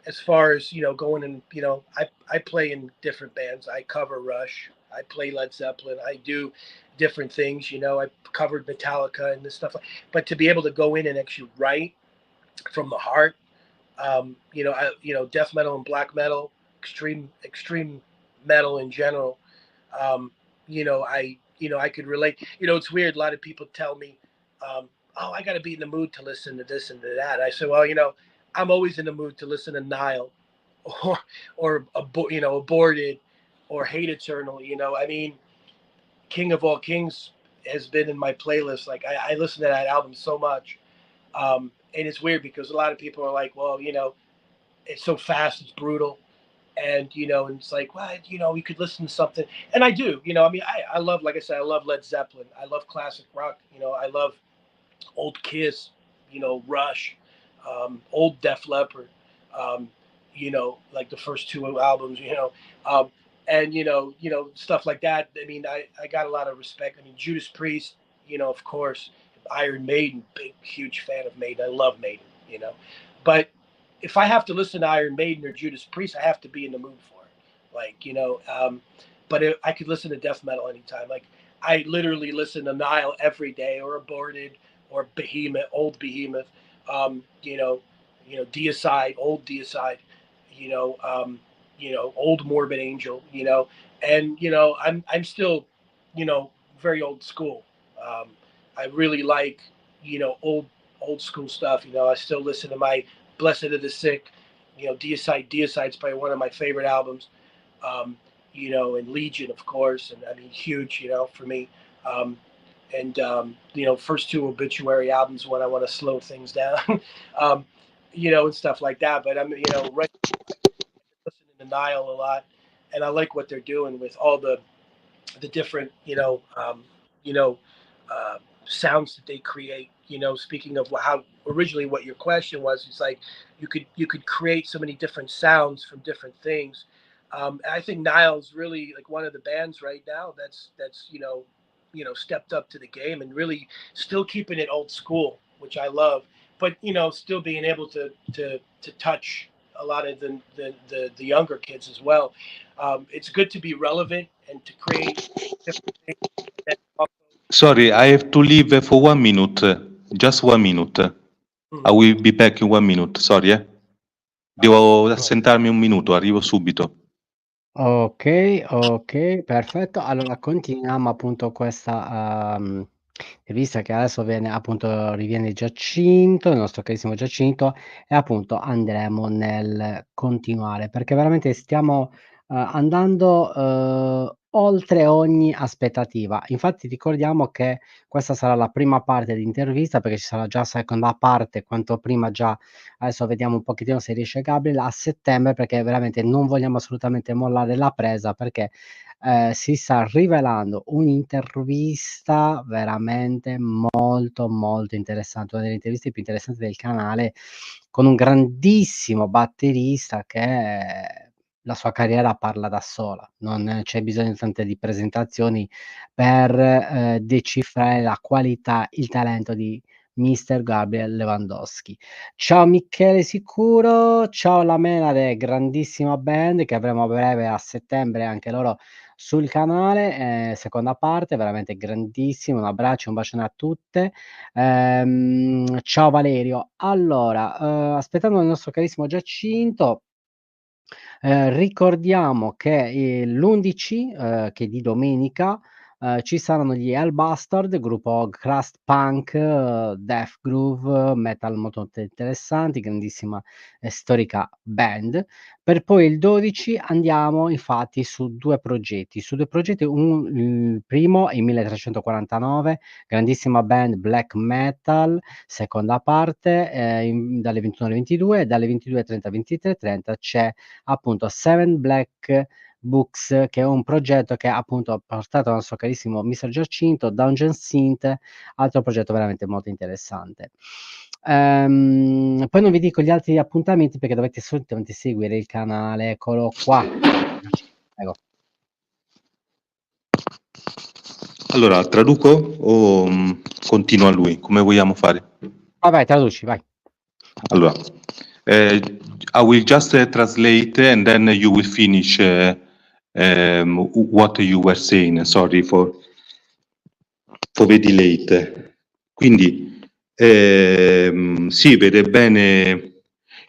as far as going and I play in different bands. I cover Rush, I play Led Zeppelin, I do different things. I covered Metallica and this stuff, but to be able to go in and actually write from the heart, death metal and black metal, extreme metal in general, I could relate. It's weird, a lot of people tell me, oh, I got to be in the mood to listen to this and to that. I said, well, you know, I'm always in the mood to listen to Nile or Aborted or Hate Eternal. You know, I mean, King of All Kings has been in my playlist. Like I listen to that album so much. And it's weird because a lot of people are like, well, you know, it's so fast, it's brutal. And, you know, and it's like, well, you know, you could listen to something. And I do, you know, I mean, I love, like I said, I love Led Zeppelin. I love classic rock. You know, I love old Kiss, you know, Rush, old Def Leppard, you know, like the first two albums, you know, and, you know, stuff like that. I mean, I got a lot of respect. I mean, Judas Priest, you know, of course, Iron Maiden, big, huge fan of Maiden. I love Maiden, you know, but if I have to listen to Iron Maiden or Judas Priest, I have to be in the mood for it. Like, you know, but I could listen to death metal anytime. Like, I literally listen to Nile every day, or Aborted, or Behemoth, old Behemoth, you know, Deicide, old Deicide, you know, old Morbid Angel, you know, and you know, I'm still, you know, very old school. I really like, you know, old school stuff. You know, I still listen to my Blessed of the Sick, you know, Deicide's probably one of my favorite albums. You know, and Legion, of course, and I mean, huge, you know, for me. You know, first two Obituary albums when I want to slow things down, you know, and stuff like that. But I'm, you know, right, listening to Nile a lot, and I like what they're doing with all the different, you know, sounds that they create. You know, speaking of how originally what your question was, it's like you could create so many different sounds from different things. And I think Nile's really like one of the bands right now that's stepped up to the game and really still keeping it old school, which I love, but you know, still being able to touch a lot of the younger kids as well. It's good to be relevant and to create different things that also, Sorry, I have to leave for 1 minute. Just 1 minute. I will be back in 1 minute. Sorry, Devo assentarmi un minuto, arrivo subito. Ok, perfetto. Allora continuiamo appunto questa, intervista che adesso riviene Giacinto, il nostro carissimo Giacinto, e appunto andremo nel continuare, perché veramente stiamo, andando, oltre ogni aspettativa. Infatti ricordiamo che questa sarà la prima parte di intervista, perché ci sarà già seconda parte, quanto prima già. Adesso vediamo un pochettino se riesce Gabriel a settembre, perché veramente non vogliamo assolutamente mollare la presa, perché, si sta rivelando un'intervista veramente molto, molto interessante, una delle interviste più interessanti del canale, con un grandissimo batterista che la sua carriera parla da sola. Non c'è bisogno tante di presentazioni per, decifrare la qualità, il talento di mister Gabriel Lewandowski. Ciao Michele Sicuro, ciao la Menade, grandissima band che avremo a breve a settembre anche loro sul canale, seconda parte, veramente grandissimo, un abbraccio, un bacione a tutte. Ciao Valerio. Allora, aspettando il nostro carissimo Giacinto, ricordiamo che, l'11, che è di domenica, ci saranno gli Hellbastard, gruppo crust punk, death groove, metal molto interessanti, grandissima e storica band. Per poi il 12 andiamo infatti su 2 progetti. Il primo è il 1349, grandissima band black metal, seconda parte, dalle 21 alle 22, e dalle 22:30 alle 23:30 c'è appunto Seven Black Books, che è un progetto che appunto ha portato dal nostro carissimo mister Giacinto, Dungeon Synth, altro progetto veramente molto interessante. Poi non vi dico gli altri appuntamenti perché dovete assolutamente seguire il canale, eccolo qua. Prego. Allora, traduco o continua lui? Come vogliamo fare? Vai, traduci, vai. Allora, I will just translate and then you will finish what you were saying. Sorry for the delay. Quindi, sì, vede bene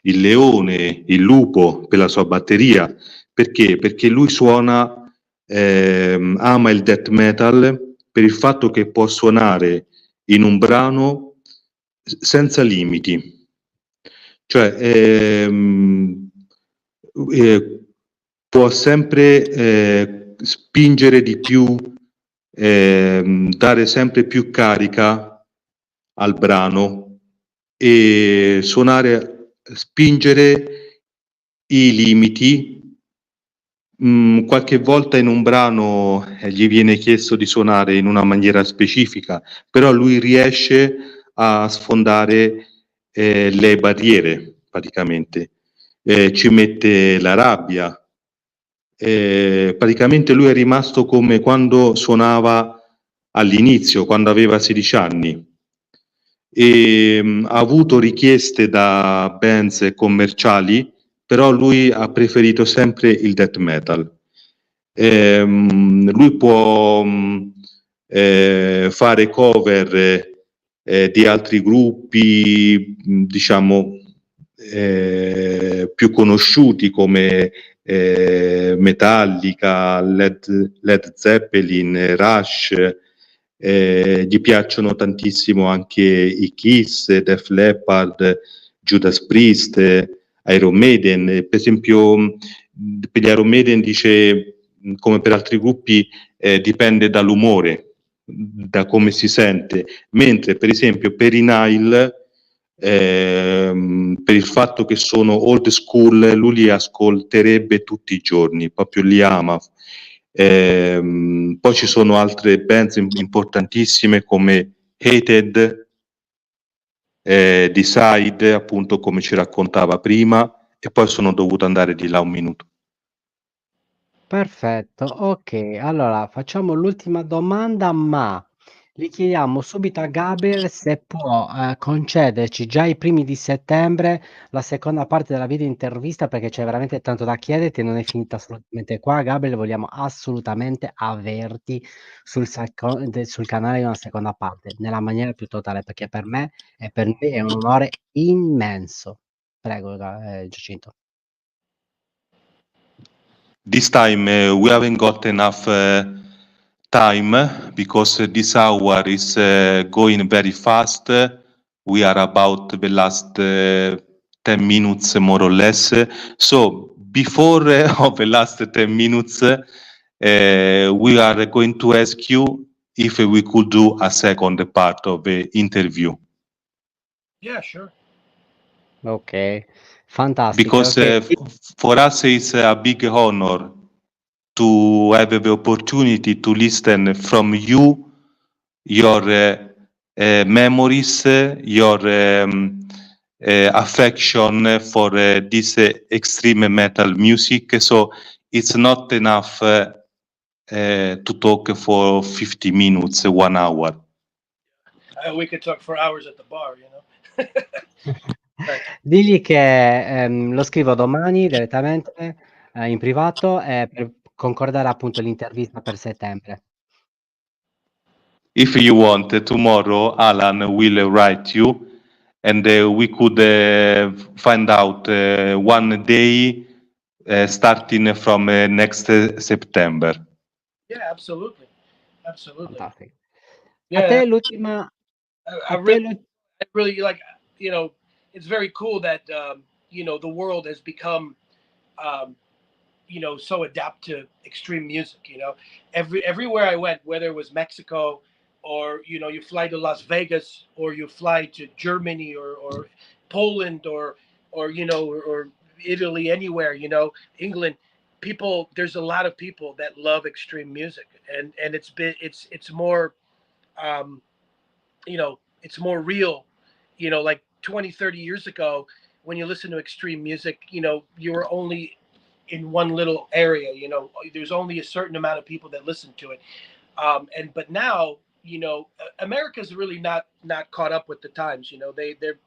il leone, il lupo per la sua batteria. Perché? Perché lui suona, ama il death metal per il fatto che può suonare in un brano senza limiti, cioè può sempre spingere di più, dare sempre più carica al brano e suonare, spingere i limiti. Qualche volta in un brano gli viene chiesto di suonare in una maniera specifica, però lui riesce a sfondare le barriere praticamente. Ci mette la rabbia. Praticamente lui è rimasto come quando suonava all'inizio, quando aveva 16 anni. Ha avuto richieste da bands commerciali, però lui ha preferito sempre il death metal. Lui può fare cover di altri gruppi, diciamo, più conosciuti come Metallica, Led Zeppelin, Rush. Gli piacciono tantissimo anche i Kiss, Def Leppard, Judas Priest, Iron Maiden. Per esempio, per gli Iron Maiden dice, come per altri gruppi, dipende dall'umore, da come si sente, mentre per esempio per i Nile, per il fatto che sono old school, lui li ascolterebbe tutti i giorni, proprio li ama. Poi ci sono altre bands importantissime come Hated, Decide, appunto come ci raccontava prima, e poi sono dovuto andare di là un minuto. Perfetto, ok. Allora facciamo l'ultima domanda, ma gli chiediamo subito a Gabriel se può concederci già i primi di settembre la seconda parte della video intervista, perché c'è veramente tanto da chiederti e non è finita assolutamente qua. Gabriel, vogliamo assolutamente averti sul canale di una seconda parte, nella maniera più totale, perché per me e per me è un onore immenso. Prego, Giacinto. This time we haven't got enough time because this hour is going very fast. We are about the last 10 minutes more or less. So before of the last 10 minutes, we are going to ask you if we could do a second part of the interview. Yeah, sure. Ok, fantastico. Because Okay. for us it's a big honor to have the opportunity to listen from you, your memories, your affection for this extreme metal music. So it's not enough to talk for 50 minutes, 1 hour. We could talk for hours at the bar, you know. Right. Digli che lo scrivo domani direttamente in privato per concordare appunto l'intervista per settembre. If you want, tomorrow Alan will write you and we could find out one day starting from next September. Yeah, absolutely. Absolutely. Fantastico. Yeah, A te l'ultima... I really like, you know, it's very cool that, you know, the world has become, you know, so adapt to extreme music, you know, everywhere I went, whether it was Mexico or, you know, you fly to Las Vegas or you fly to Germany or Poland or, you know, or Italy, anywhere, you know, England, people, there's a lot of people that love extreme music, and it's more, you know, it's more real, you know, like 20-30 years ago, when you listen to extreme music, you know, you were only in one little area, you know, there's only a certain amount of people that listen to it. But now, you know, America's really not caught up with the times, you know,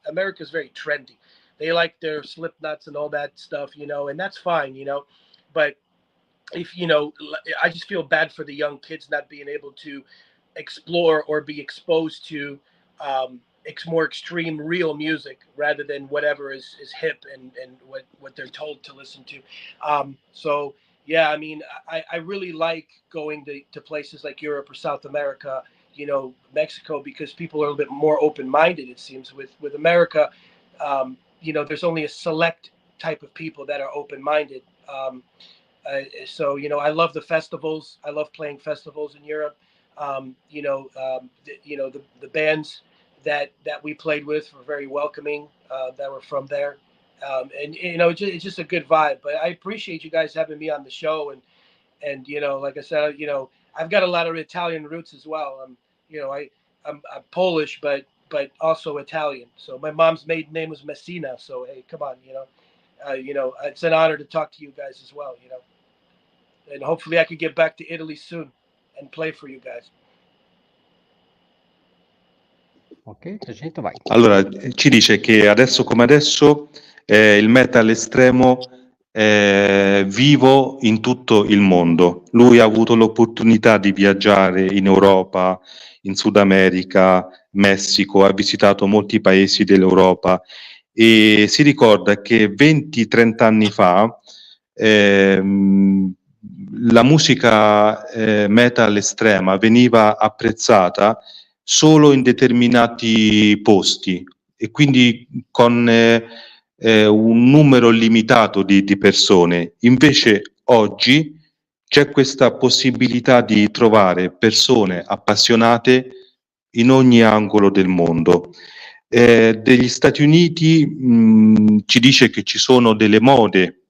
America's very trendy. They like their Slipknots and all that stuff, you know, and that's fine, you know, but if, you know, I just feel bad for the young kids not being able to explore or be exposed to more extreme real music rather than whatever is hip and what they're told to listen to. So yeah, I mean, I really like going to places like Europe or South America you know, Mexico, because people are a little bit more open-minded, it seems. With America, you know, there's only a select type of people that are open-minded. So, you know, I love the festivals. I love playing festivals in Europe. You know, the bands that we played with were very welcoming, that were from there. And, you know, it's just a good vibe. But I appreciate you guys having me on the show. And you know, like I said, you know, I've got a lot of Italian roots as well. You know, I'm Polish, but also Italian. So my mom's maiden name was Messina. So hey, come on, you know, it's an honor to talk to you guys as well. You know, and hopefully I could get back to Italy soon and play for you guys. Ok, Giacinto, vai. Allora, ci dice che adesso come adesso il metal estremo è vivo in tutto il mondo. Lui ha avuto l'opportunità di viaggiare in Europa, in Sud America, Messico, ha visitato molti paesi dell'Europa e si ricorda che 20-30 anni fa la musica metal estrema veniva apprezzata solo in determinati posti e quindi con un numero limitato di persone. Invece oggi c'è questa possibilità di trovare persone appassionate in ogni angolo del mondo. Degli Stati Uniti ci dice che ci sono delle mode,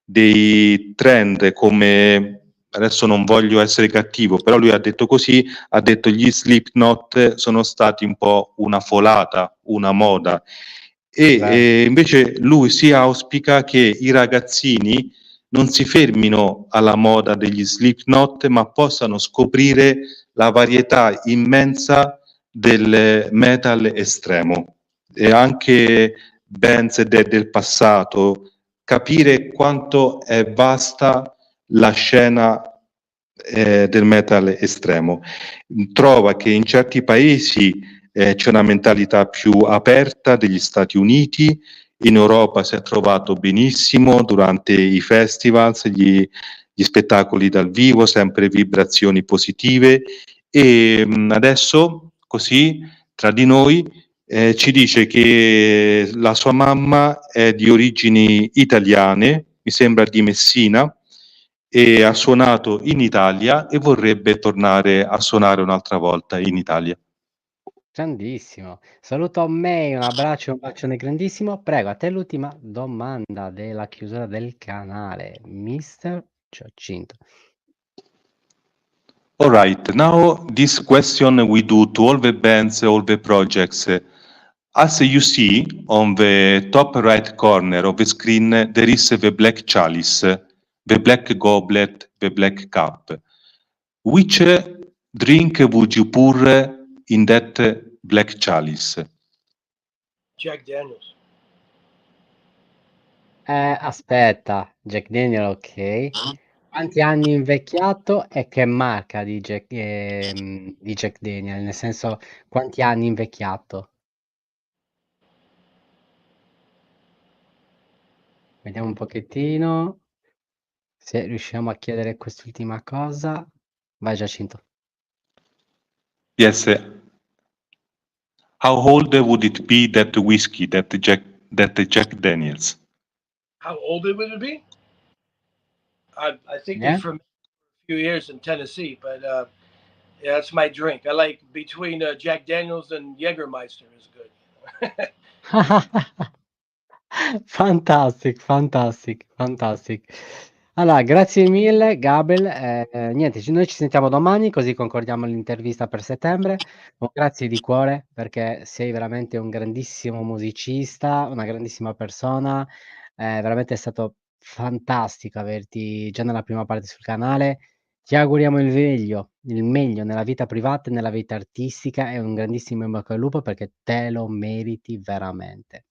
dei trend come, adesso non voglio essere cattivo, però lui ha detto così, ha detto gli Slipknot sono stati un po' una folata, una moda e invece lui si auspica che i ragazzini non si fermino alla moda degli Slipknot ma possano scoprire la varietà immensa del metal estremo e anche bands del passato, capire quanto è vasta la scena del metal estremo. Trova che in certi paesi c'è una mentalità più aperta degli Stati Uniti, in Europa si è trovato benissimo durante i festivals, gli spettacoli dal vivo, sempre vibrazioni positive e adesso così tra di noi ci dice che la sua mamma è di origini italiane, mi sembra di Messina, e ha suonato in Italia e vorrebbe tornare a suonare un'altra volta in Italia. Grandissimo. Saluto a me, un abbraccio e un bacione grandissimo. Prego, a te l'ultima domanda della chiusura del canale, Mister Giacinto. All right, now this question we do to all the bands, all the projects. As you see on the top right corner of the screen, there is the black chalice, the black goblet, the black cup. Which drink would you pour in that black chalice? Jack Daniels. Aspetta, Jack Daniel, ok. Quanti anni invecchiato e che marca di Jack Daniel? Nel senso, quanti anni invecchiato? Vediamo un pochettino se riusciamo a chiedere quest'ultima cosa. Vai Giacinto. Yes. How old would it be, that whiskey, that Jack Daniels? How old would it be? I think Yeah? they fermented a few years in Tennessee, but yeah, that's my drink. I like between Jack Daniels and Jägermeister is good. Fantastic, fantastic, fantastic. Allora, grazie mille Gabriel. Niente, noi ci sentiamo domani così concordiamo l'intervista per settembre. Grazie di cuore perché sei veramente un grandissimo musicista, una grandissima persona. Veramente è stato fantastico averti già nella prima parte sul canale. Ti auguriamo il meglio nella vita privata e nella vita artistica e un grandissimo in bocca al lupo perché te lo meriti veramente.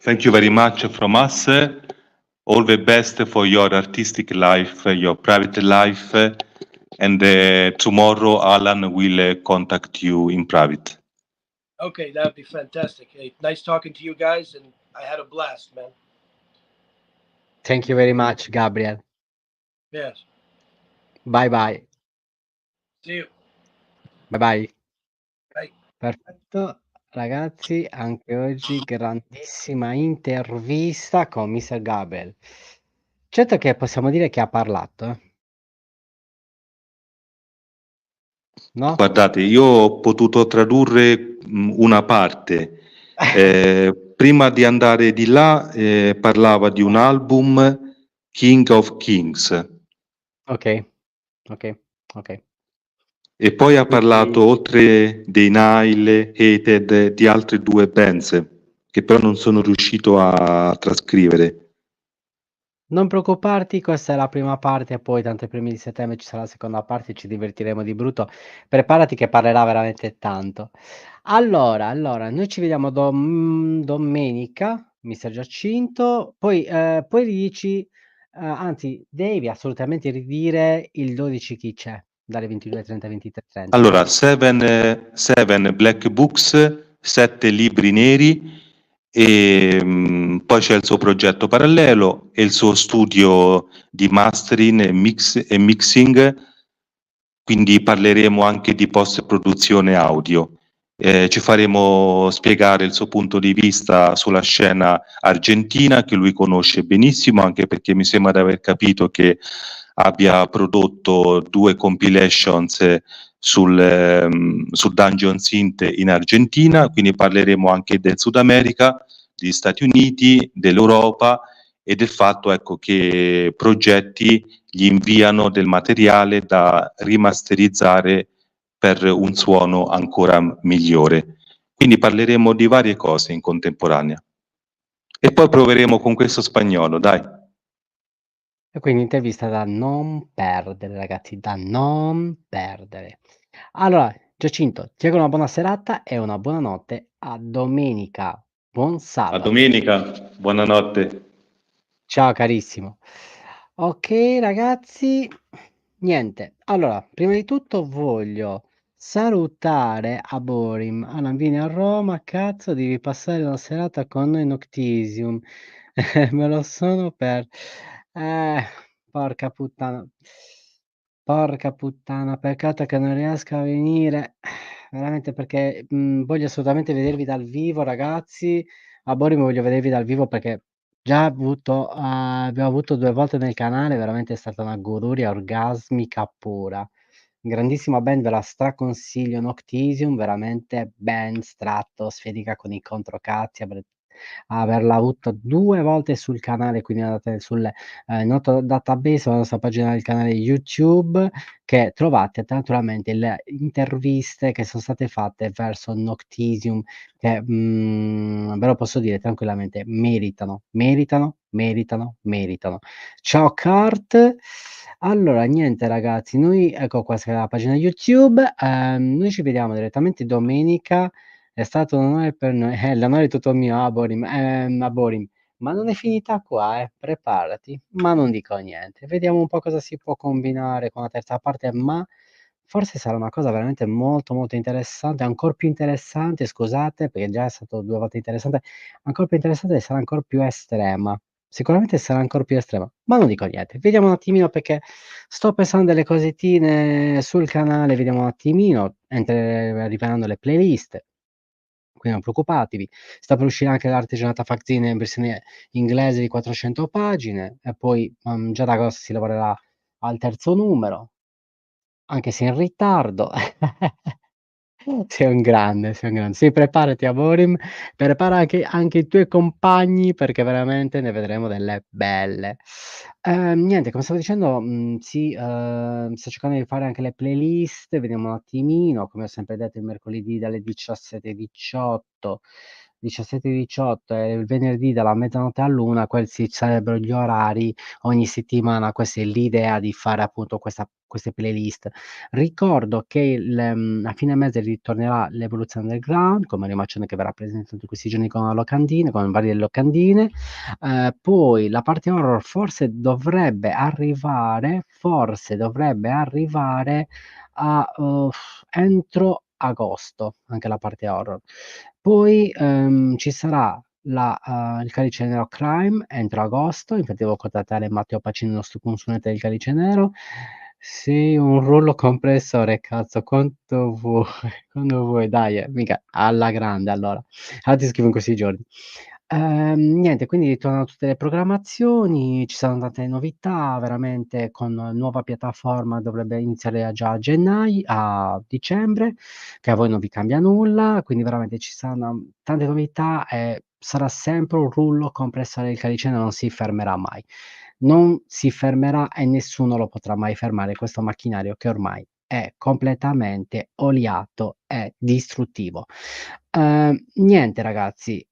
Thank you very much from us. All the best for your artistic life, your private life, and tomorrow Alan will contact you in private. Okay, that'd be fantastic. Hey, nice talking to you guys, and I had a blast, man. Thank you very much, Gabriel. Yes. Bye bye. See you. Bye bye. Bye. Perfetto, ragazzi, anche oggi grandissima intervista con Mister Gabriel. Certo che possiamo dire che ha parlato, no? Guardate, io ho potuto tradurre una parte. Prima di andare di là, parlava di un album King of Kings. Okay, okay, okay. E poi ha parlato, Quindi oltre dei Nile, Hated, di altre due bands, che però non sono riuscito a trascrivere. non preoccuparti, questa è la prima parte, poi tanto i primi di settembre ci sarà la seconda parte, ci divertiremo di brutto. Preparati che parlerà veramente tanto. Allora, noi ci vediamo domenica, mister Giacinto, poi dici, anzi devi assolutamente ridire il 12 chi c'è, dalle 22:30 alle 23:30. Allora, Seven Black Books, 7 libri neri, e poi c'è il suo progetto parallelo e il suo studio di mastering e mixing, quindi parleremo anche di post-produzione audio. Ci faremo spiegare il suo punto di vista sulla scena argentina, che lui conosce benissimo, anche perché mi sembra di aver capito che abbia prodotto 2 compilations sul Dungeon Synth in Argentina, quindi parleremo anche del Sud America, degli Stati Uniti, dell'Europa e del fatto, ecco, che progetti gli inviano del materiale da rimasterizzare per un suono ancora migliore. Quindi parleremo di varie cose in contemporanea. E poi proveremo con questo spagnolo, dai. E quindi intervista da non perdere, ragazzi, da non perdere. Allora, Giacinto, ti auguro una buona serata e una buona notte. A domenica. Buon A sabato. domenica, buonanotte. Ciao carissimo. Okay ragazzi, niente, allora prima di tutto voglio salutare Aborim. Alan vieni a Roma, cazzo devi passare una serata con noi in Noctisium. Me lo sono per eh, porca puttana. Porca puttana, peccato che non riesca a venire. Veramente perché, voglio assolutamente vedervi dal vivo ragazzi. Aborim voglio vedervi dal vivo perché già abbiamo avuto 2 volte nel canale, veramente è stata una goduria orgasmica pura. Grandissima band, ve la straconsiglio, Noctisium, veramente band stratosferica con i controcazzi, averla avuto 2 volte sul canale, quindi andate sul, Noto Database, la nostra pagina del canale YouTube, che trovate naturalmente le interviste che son state fatte verso Noctisium che, ve lo posso dire tranquillamente, meritano, meritano, meritano, meritano. Ciao Cart. Allora niente ragazzi, noi ecco qua c'è la pagina YouTube, noi ci vediamo direttamente domenica. È stato un onore per noi l'onore è tutto mio Aborim, Aborim. Ma non è finita qua, preparati. Ma non dico niente. Vediamo un po' cosa si può combinare con la terza parte, ma forse sarà una cosa veramente molto, molto interessante, ancor più interessante, scusate, perché già è stato 2 volte interessante, ancor più interessante e sarà ancor più estrema. Sicuramente sarà ancor più estrema, ma non dico niente. Vediamo un attimino perché sto pensando delle cosettine sul canale, vediamo un attimino, rivelando le playlist, quindi non preoccupatevi. Sta per uscire anche l'Arte Degenerata Zine in versione inglese di 400 pagine e poi, già da agosto si lavorerà al terzo numero, anche se in ritardo. Sei un grande, sei un grande. Sì, preparati Avorim, prepara anche i tuoi compagni perché veramente ne vedremo delle belle. Niente, come stavo dicendo, sì, sto cercando di fare anche le playlist, vediamo un attimino, come ho sempre detto il mercoledì dalle 17:18, 17:18 e il venerdì dalla mezzanotte all'1, questi sarebbero gli orari ogni settimana. Questa è l'idea di fare appunto queste playlist. Ricordo che a fine mese ritornerà l'Evoluzione Underground, come animazione che verrà presente tutti questi giorni con la locandina, con varie locandine. Poi la parte horror forse dovrebbe arrivare a entro agosto, anche la parte horror. Poi, ci sarà il Calice Nero Crime entro agosto, infatti devo contattare Matteo Pacini, il nostro consulente del Calice Nero. Sì, un rullo compressore, cazzo, quanto vuoi, quando vuoi, dai, mica alla grande allora. Allora ti scrivo in questi giorni. Niente, quindi ritornano tutte le programmazioni, ci saranno tante novità, veramente con nuova piattaforma dovrebbe iniziare già a dicembre, che a voi non vi cambia nulla, quindi veramente ci saranno tante novità e sarà sempre un rullo compressore del Calice Nero, non si fermerà mai. Non si fermerà e nessuno lo potrà mai fermare questo macchinario che ormai è completamente oliato e distruttivo. Niente ragazzi,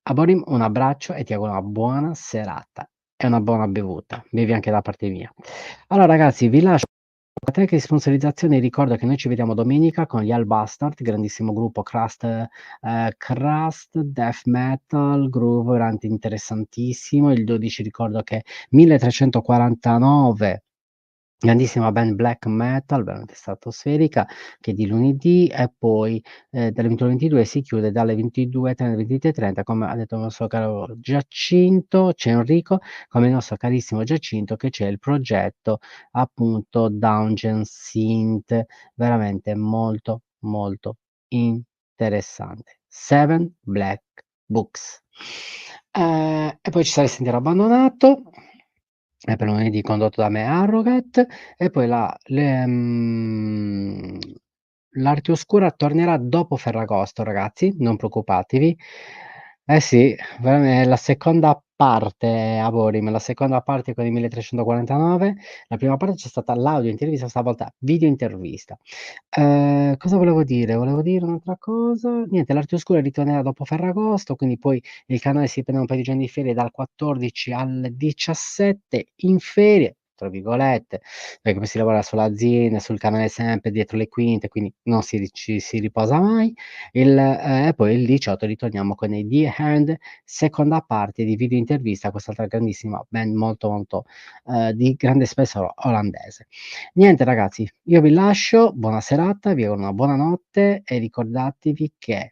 Aborim un abbraccio e ti auguro una buona serata e una buona bevuta. Bevi anche da parte mia. Allora ragazzi, vi lascio la tecnica di sponsorizzazione, ricordo che noi ci vediamo domenica con gli All Bastard, grandissimo gruppo crust, death metal, groove, veramente interessantissimo. Il 12 ricordo che 1349, grandissima band black metal, veramente stratosferica, che è di lunedì e poi dalle 21 alle 22 si chiude, dalle 22:30 alle 23:30, come ha detto il nostro caro Giacinto, c'è Enrico, come il nostro carissimo Giacinto, che c'è il progetto appunto Dungeon Synth, veramente molto, molto interessante. Seven Black Books. E poi ci sarà il Sentiero Abbandonato, per lunedì condotto da me Arrogat, e poi l'Arte Oscura tornerà dopo Ferragosto, ragazzi, non preoccupatevi. Eh sì, la seconda parte, Avorim, la seconda parte con i 1349. La prima parte c'è stata l'audio intervista, stavolta video intervista. Cosa volevo dire? Volevo dire un'altra cosa. Niente, l'Arte Oscura ritornerà dopo Ferragosto, quindi poi il canale si prende un paio di giorni di ferie dal 14 al 17 in ferie, tra virgolette, perché poi si lavora sulla Zine, sul canale sempre dietro le quinte, quindi non ci si riposa mai. E poi il 18 ritorniamo con i The Hand, seconda parte di video intervista a quest'altra grandissima band molto molto di grande spessore olandese. Niente ragazzi, io vi lascio, buona serata, vi auguro una buona notte e ricordatevi che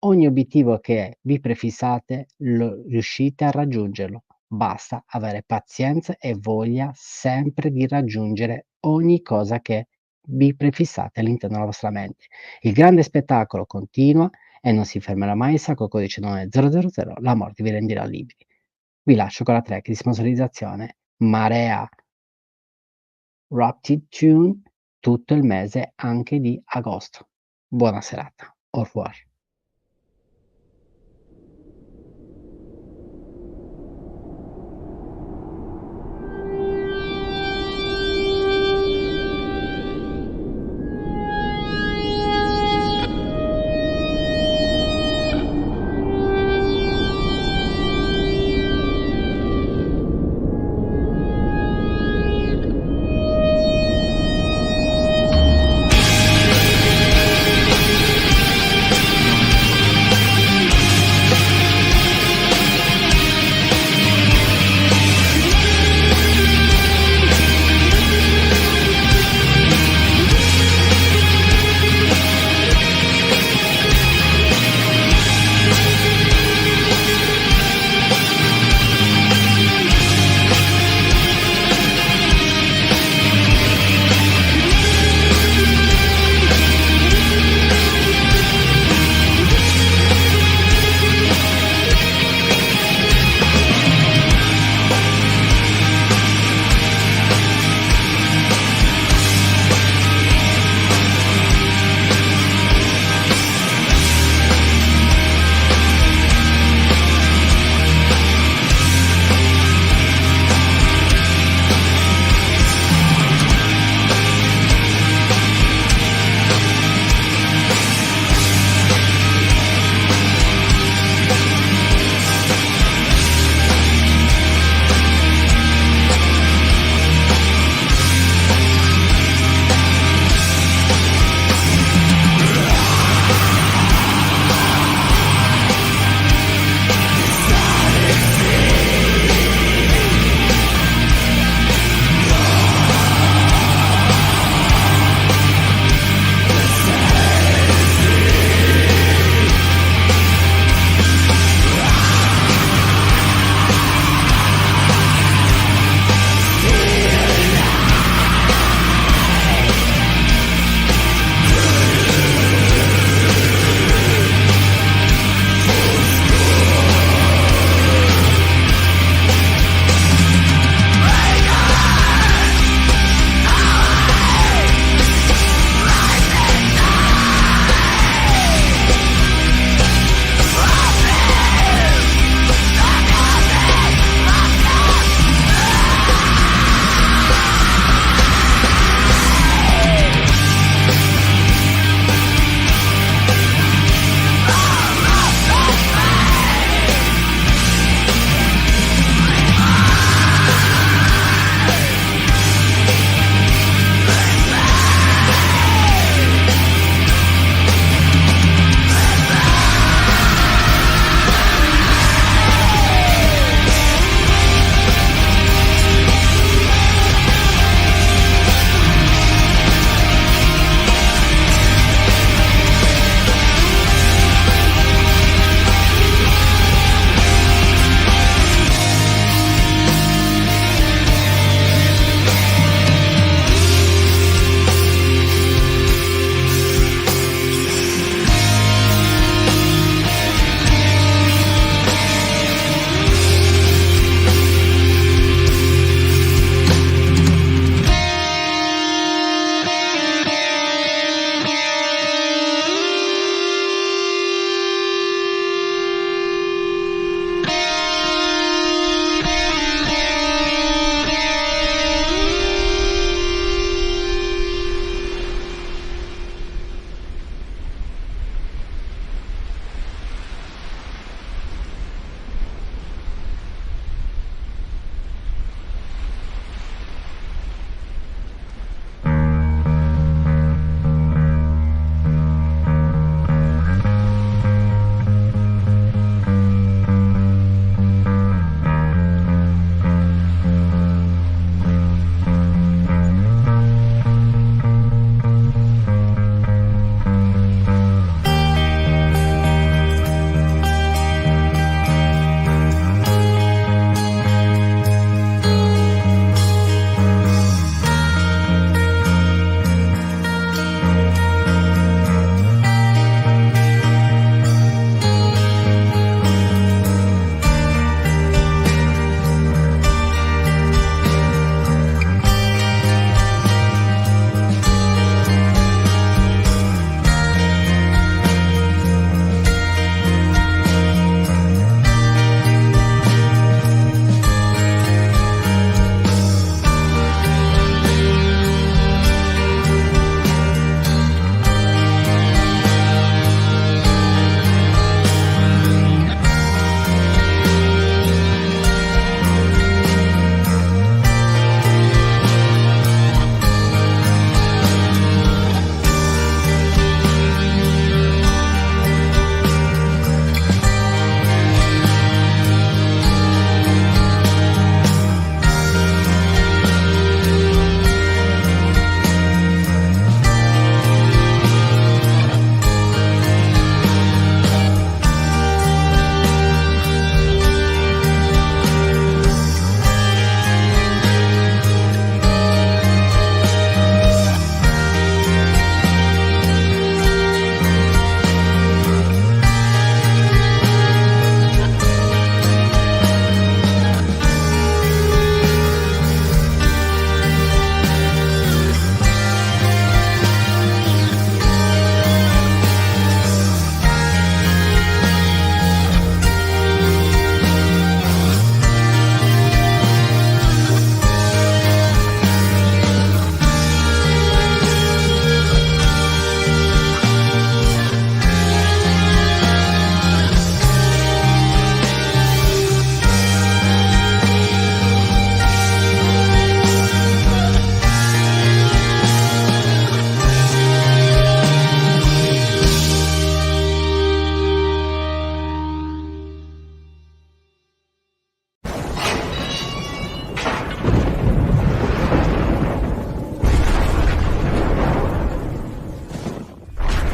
ogni obiettivo che vi prefissate riuscite a raggiungerlo. Basta avere pazienza e voglia sempre di raggiungere ogni cosa che vi prefissate all'interno della vostra mente. Il grande spettacolo continua e non si fermerà mai, il sacro codice non è 000, la morte vi renderà liberi. Vi lascio con la track di sponsorizzazione Marea Rapid Tune tutto il mese anche di agosto. Buona serata. Au revoir.